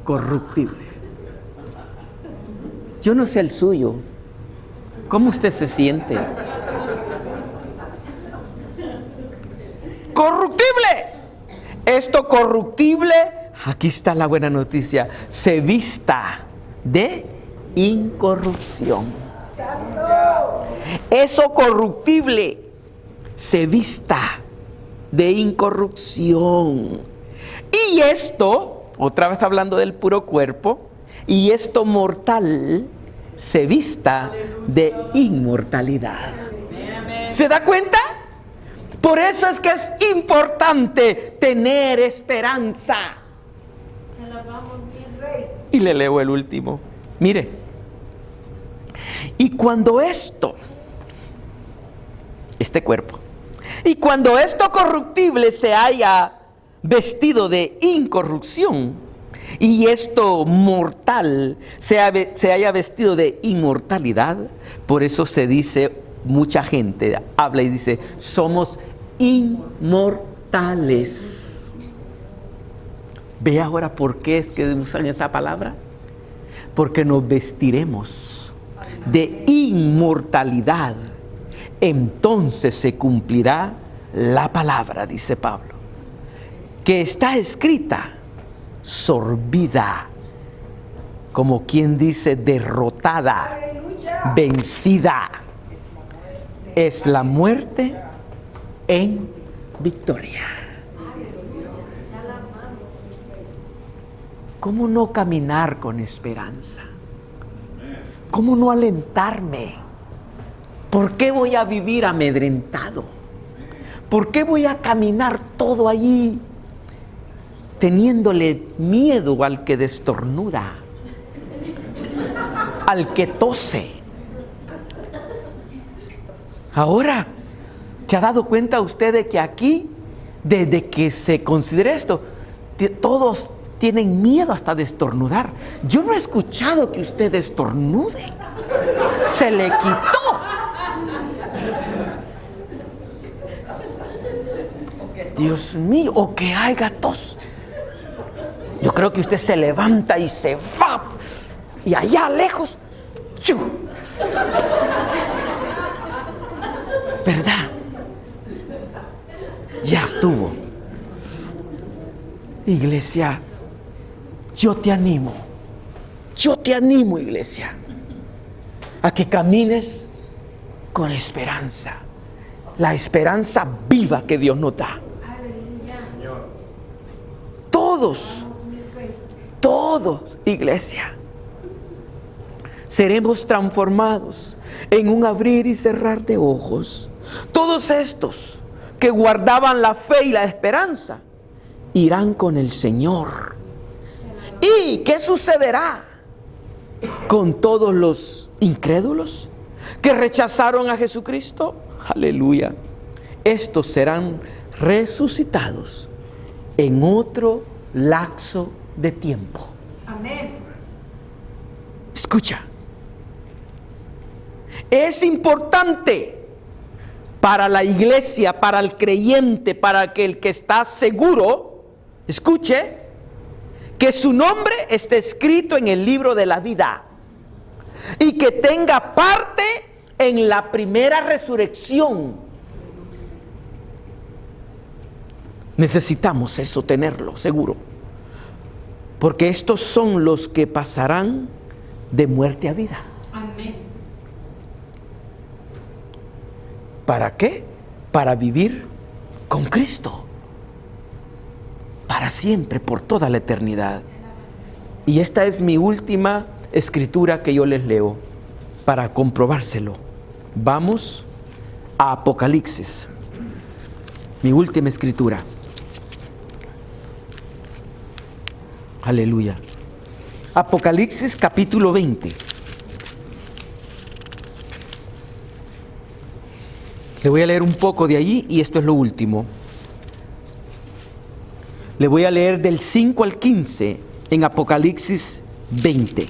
corruptible. Yo no sé el suyo. ¿Cómo usted se siente? Corruptible. Esto corruptible, aquí está la buena noticia, se vista de incorrupción. Eso corruptible se vista de incorrupción. Y esto, otra vez hablando del puro cuerpo, y esto mortal se vista de inmortalidad. ¿Se da cuenta? Por eso es que es importante tener esperanza. Y le leo el último. Mire. Y cuando este cuerpo, y cuando esto corruptible se haya vestido de incorrupción, y esto mortal se haya vestido de inmortalidad, por eso se dice, mucha gente habla y dice, somos inmortales. ¿Ve ahora por qué es que usan esa palabra? Porque nos vestiremos de inmortalidad. Entonces se cumplirá la palabra, dice Pablo, que está escrita, sorbida, como quien dice derrotada, vencida, es la muerte en victoria. ¿Cómo no caminar con esperanza? ¿Cómo no alentarme? ¿Por qué voy a vivir amedrentado? ¿Por qué voy a caminar todo allí teniéndole miedo al que destornuda, al que tose? Ahora, ¿se ha dado cuenta usted de que aquí, desde que se considera esto, todos tienen miedo hasta de estornudar? Yo no he escuchado que usted estornude. Se le quitó. Dios mío, o que haya tos. Yo creo que usted se levanta y se va. Y allá lejos, ¡chu! ¿Verdad? Ya estuvo. Iglesia, yo te animo, iglesia, a que camines con esperanza, la esperanza viva que Dios nos da. Todos, iglesia, seremos transformados en un abrir y cerrar de ojos. Todos estos que guardaban la fe y la esperanza irán con el Señor. ¿Y qué sucederá con todos los incrédulos que rechazaron a Jesucristo? Aleluya. Estos serán resucitados en otro lapso de tiempo. Amén. Escucha. Es importante para la iglesia, para el creyente, para el que está seguro, escuche, que su nombre esté escrito en el libro de la vida y que tenga parte en la primera resurrección. Necesitamos eso, tenerlo seguro, porque estos son los que pasarán de muerte a vida. Amén. ¿Para qué? Para vivir con Cristo para siempre, por toda la eternidad. Y esta es mi última escritura que yo les leo para comprobárselo. Vamos a Apocalipsis, mi última escritura. Aleluya. Apocalipsis capítulo 20. Le voy a leer un poco de allí y esto es lo último. Le voy a leer del 5 al 15 en Apocalipsis 20.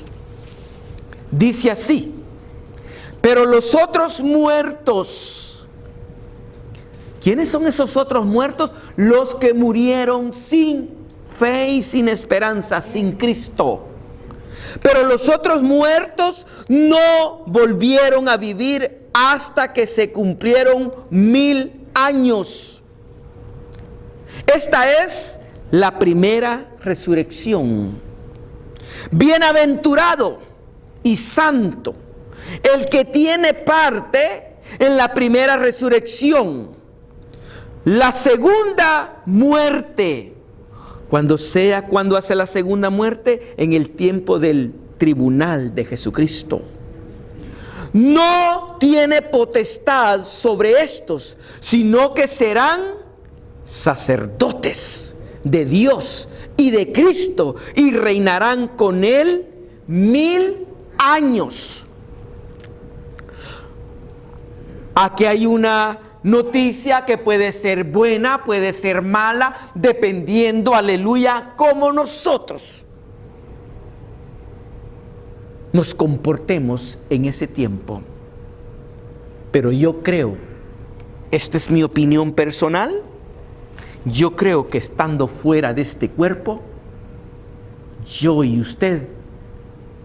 Dice así: pero los otros muertos, ¿quiénes son esos otros muertos? Los que murieron sin fe y sin esperanza, sin Cristo. Pero los otros muertos no volvieron a vivir hasta que se cumplieron 1000 años. Esta es la primera resurrección. Bienaventurado y santo el que tiene parte en la primera resurrección. La segunda muerte, cuando hace la segunda muerte, en el tiempo del tribunal de Jesucristo, no tiene potestad sobre estos, sino que serán sacerdotes de Dios y de Cristo y reinarán con él 1000 años. Aquí hay una noticia que puede ser buena, puede ser mala, dependiendo, aleluya, cómo nosotros nos comportemos en ese tiempo. Pero yo creo, esta es mi opinión personal, yo creo que estando fuera de este cuerpo, yo y usted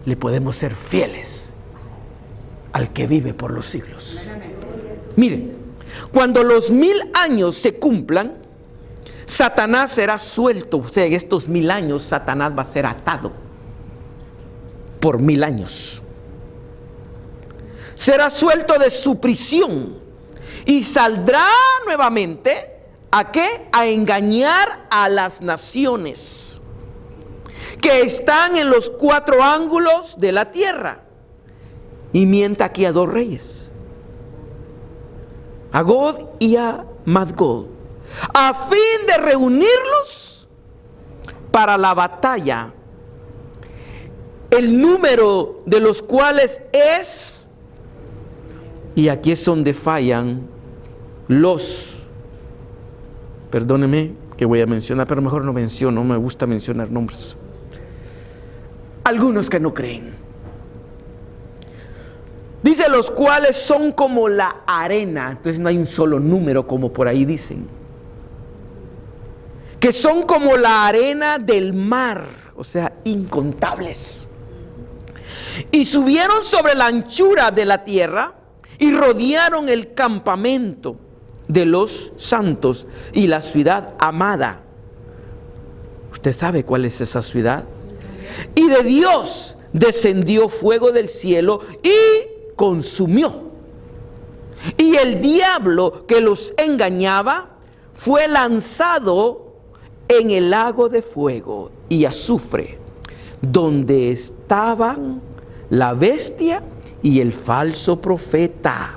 le podemos ser fieles al que vive por los siglos. Miren, cuando los 1000 años se cumplan, Satanás será suelto. O sea, en estos 1000 años Satanás va a ser atado por 1000 años. Será suelto de su prisión y saldrá nuevamente ¿a qué? A engañar a las naciones que están en los 4 ángulos de la tierra. Y mienta aquí a 2 reyes, a Gog y a Magog, a fin de reunirlos para la batalla, el número de los cuales es, y aquí es donde fallan perdóneme que voy a mencionar, pero mejor no menciono, me gusta mencionar nombres. Algunos que no creen. Dice, los cuales son como la arena. Entonces no hay un solo número como por ahí dicen. Que son como la arena del mar, o sea, incontables. Y subieron sobre la anchura de la tierra y rodearon el campamento de los santos y la ciudad amada. ¿Usted sabe cuál es esa ciudad? Y de Dios descendió fuego del cielo y consumió. Y el diablo que los engañaba fue lanzado en el lago de fuego y azufre, donde estaban la bestia y el falso profeta.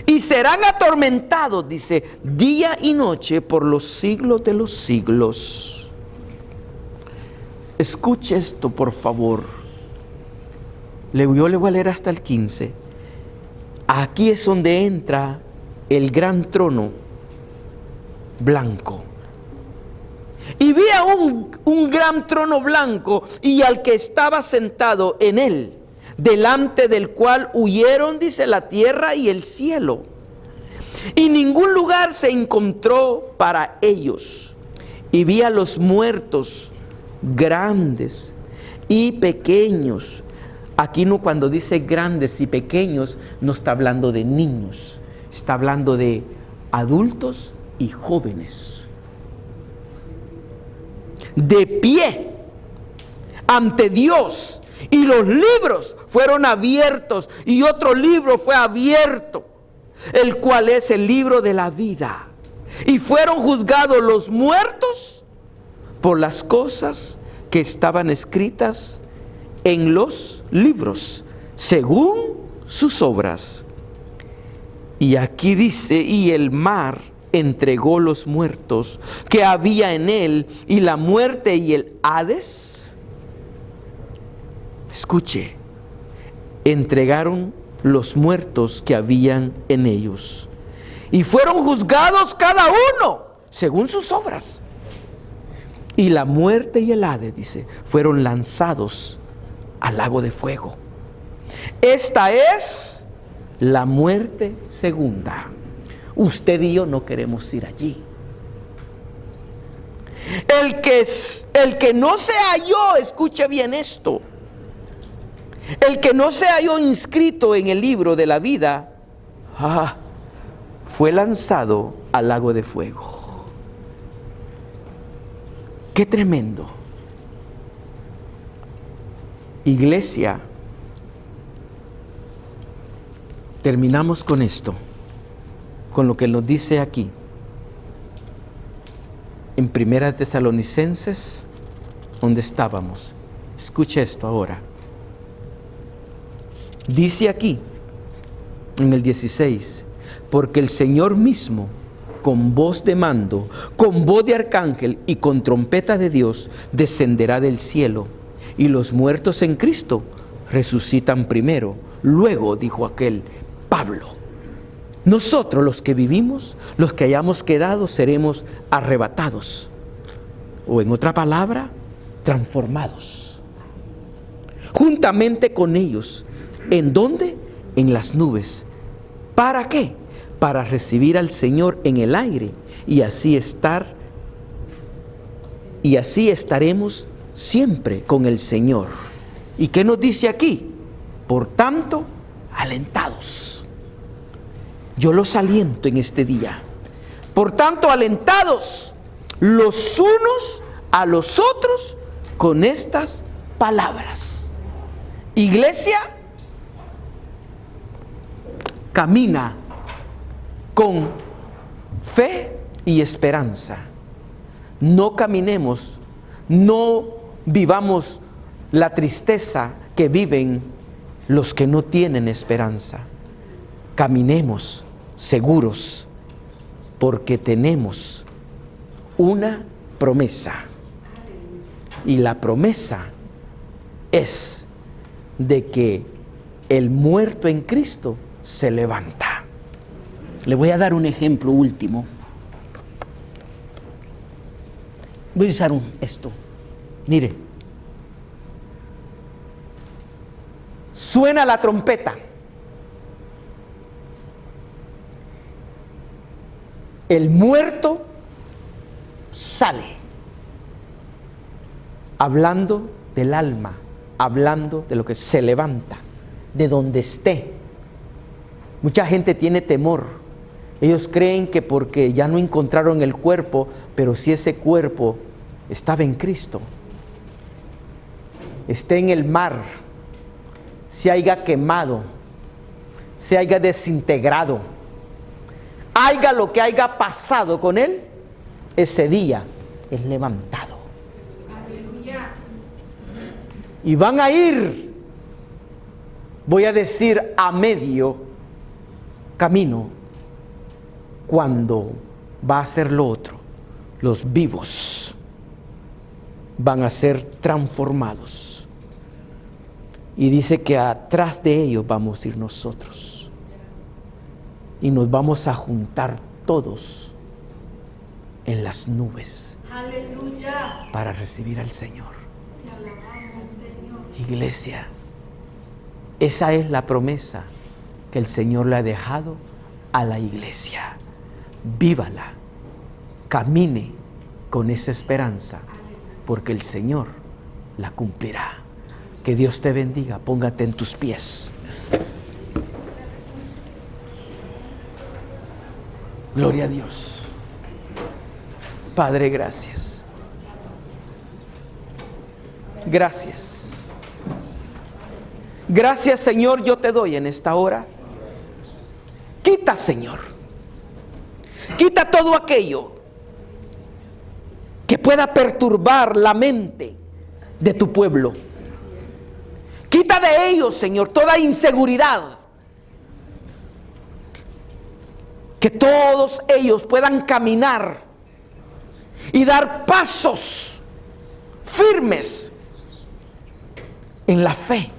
Y serán atormentados, dice, día y noche por los siglos de los siglos. Escuche esto, por favor. Yo le voy a leer hasta el 15. Aquí es donde entra el gran trono blanco. Y vi a un gran trono blanco y al que estaba sentado en él, delante del cual huyeron, dice, la tierra y el cielo. y ningún lugar se encontró para ellos. Y vi a los muertos, grandes y pequeños. Aquí no, cuando dice grandes y pequeños, no está hablando de niños, está hablando de adultos y jóvenes. De pie ante Dios, y los libros fueron abiertos, y otro libro fue abierto, el cual es el libro de la vida. Y fueron juzgados los muertos por las cosas que estaban escritas en los libros, según sus obras. Y aquí dice, y el mar entregó los muertos que había en él, y la muerte y el Hades, escuche, entregaron los muertos que habían en ellos, y fueron juzgados cada uno según sus obras. Y la muerte y el Hades, dice, fueron lanzados al lago de fuego. Esta es la muerte segunda. Usted y yo no queremos ir allí. El que no se halló, escuche bien esto, el que no se halló inscrito en el libro de la vida, fue lanzado al lago de fuego. ¡Qué tremendo! Iglesia, terminamos con esto, con lo que nos dice aquí en Primera Tesalonicenses, donde estábamos. Escuche esto ahora. Dice aquí en el 16, porque el Señor mismo, con voz de mando, con voz de arcángel y con trompeta de Dios, descenderá del cielo, y los muertos en Cristo resucitan primero. Luego, dijo aquel Pablo, nosotros los que vivimos, los que hayamos quedado, seremos arrebatados, o en otra palabra, transformados, juntamente con ellos. ¿En dónde? En las nubes. ¿Para qué? Para recibir al Señor en el aire, y así estaremos siempre con el Señor. ¿Y qué nos dice aquí? Por tanto, alentados. Yo los aliento en este día. Por tanto, alentados los unos a los otros con estas palabras. Iglesia, camina con fe y esperanza. No caminemos, no vivamos la tristeza que viven los que no tienen esperanza. Caminemos seguros, porque tenemos una promesa, y la promesa es de que el muerto en Cristo se levanta. Le voy a dar un ejemplo último. Voy a usar esto. Mire, suena la trompeta. El muerto sale, hablando del alma, hablando de lo que se levanta, de donde esté. Mucha gente tiene temor. Ellos creen que porque ya no encontraron el cuerpo, pero si ese cuerpo estaba en Cristo, esté en el mar, se haya quemado, se haya desintegrado, haya lo que haya pasado con él, ese día es levantado. Aleluya. Y van a ir, voy a decir, a medio camino, cuando va a ser lo otro. Los vivos van a ser transformados. Y dice que atrás de ellos vamos a ir nosotros. Y nos vamos a juntar todos en las nubes. Aleluya. Para recibir al Señor. Te alabamos, Señor. Iglesia, esa es la promesa que el Señor le ha dejado a la iglesia. Vívala, camine con esa esperanza, porque el Señor la cumplirá. Que Dios te bendiga. Póngate en tus pies. Gloria a Dios. Padre, gracias. Gracias. Gracias, Señor, yo te doy en esta hora. Quita, Señor. Quita todo aquello que pueda perturbar la mente de tu pueblo. Quita de ellos, Señor, toda inseguridad. Que todos ellos puedan caminar y dar pasos firmes en la fe,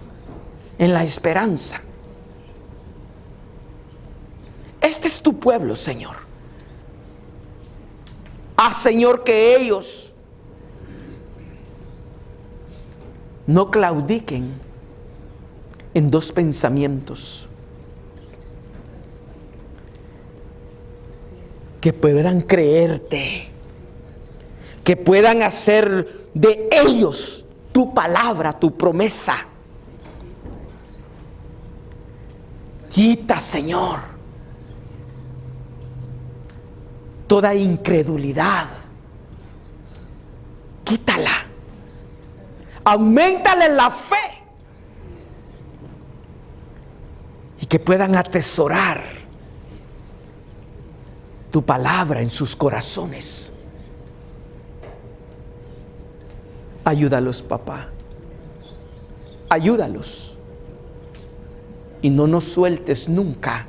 en la esperanza. Este es tu pueblo, Señor. Haz, Señor, que ellos no claudiquen en dos pensamientos, que puedan creerte, que puedan hacer de ellos tu palabra, tu promesa. Quita, Señor, toda incredulidad. Quítala. Auméntale la fe. Y que puedan atesorar tu palabra en sus corazones. Ayúdalos, papá. Ayúdalos. Y no nos sueltes nunca.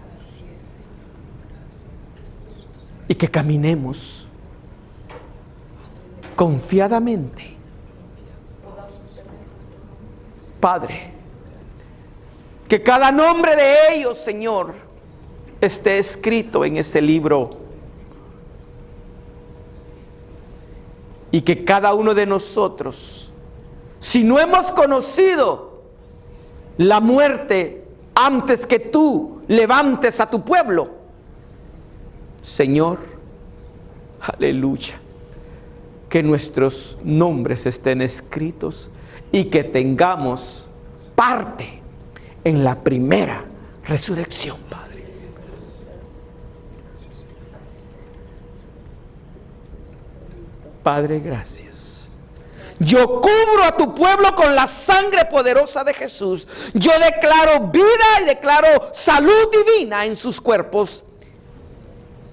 Y que caminemos confiadamente. Padre, que cada nombre de ellos, Señor, esté escrito en ese libro. Y que cada uno de nosotros, si no hemos conocido la muerte antes que tú levantes a tu pueblo, Señor, aleluya, que nuestros nombres estén escritos y que tengamos parte en la primera resurrección, Padre. Padre, gracias. Yo cubro a tu pueblo con la sangre poderosa de Jesús. Yo declaro vida y declaro salud divina en sus cuerpos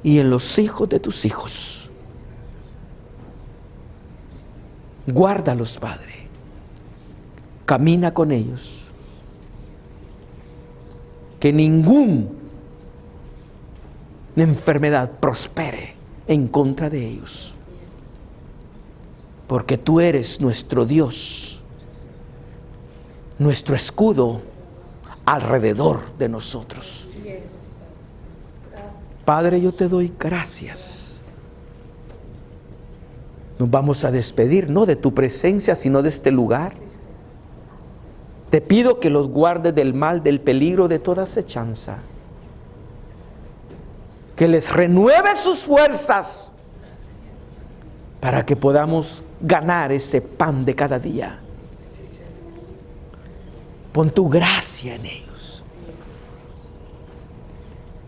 y en los hijos de tus hijos. Guárdalos, Padre. Camina con ellos. Que ninguna enfermedad prospere en contra de ellos. Porque tú eres nuestro Dios, nuestro escudo alrededor de nosotros. Padre, yo te doy gracias. Nos vamos a despedir, no de tu presencia, sino de este lugar. Te pido que los guardes del mal, del peligro, de toda acechanza. Que les renueve sus fuerzas para que podamos ganar ese pan de cada día. Pon tu gracia en ellos.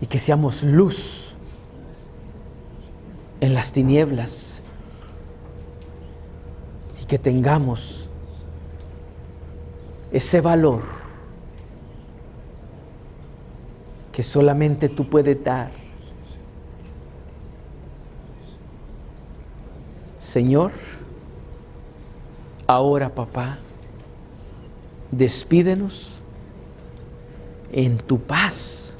Y que seamos luz en las tinieblas. Y que tengamos ese valor que solamente tú puedes dar. Señor, ahora, papá, despídenos en tu paz.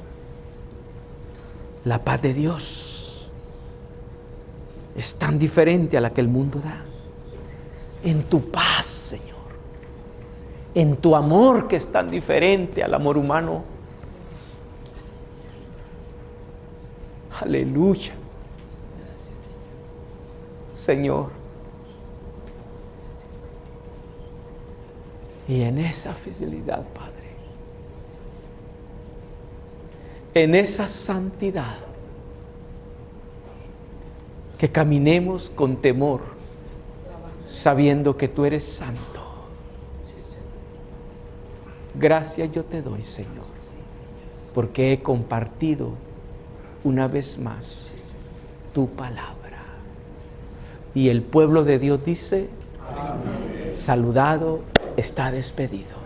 La paz de Dios es tan diferente a la que el mundo da. En tu paz, Señor. En tu amor, que es tan diferente al amor humano. Aleluya. Señor. Y en esa fidelidad, Padre, en esa santidad, que caminemos con temor, sabiendo que tú eres santo. Gracias yo te doy, Señor, porque he compartido una vez más tu palabra. Y el pueblo de Dios dice, amén. Saludado, está despedido.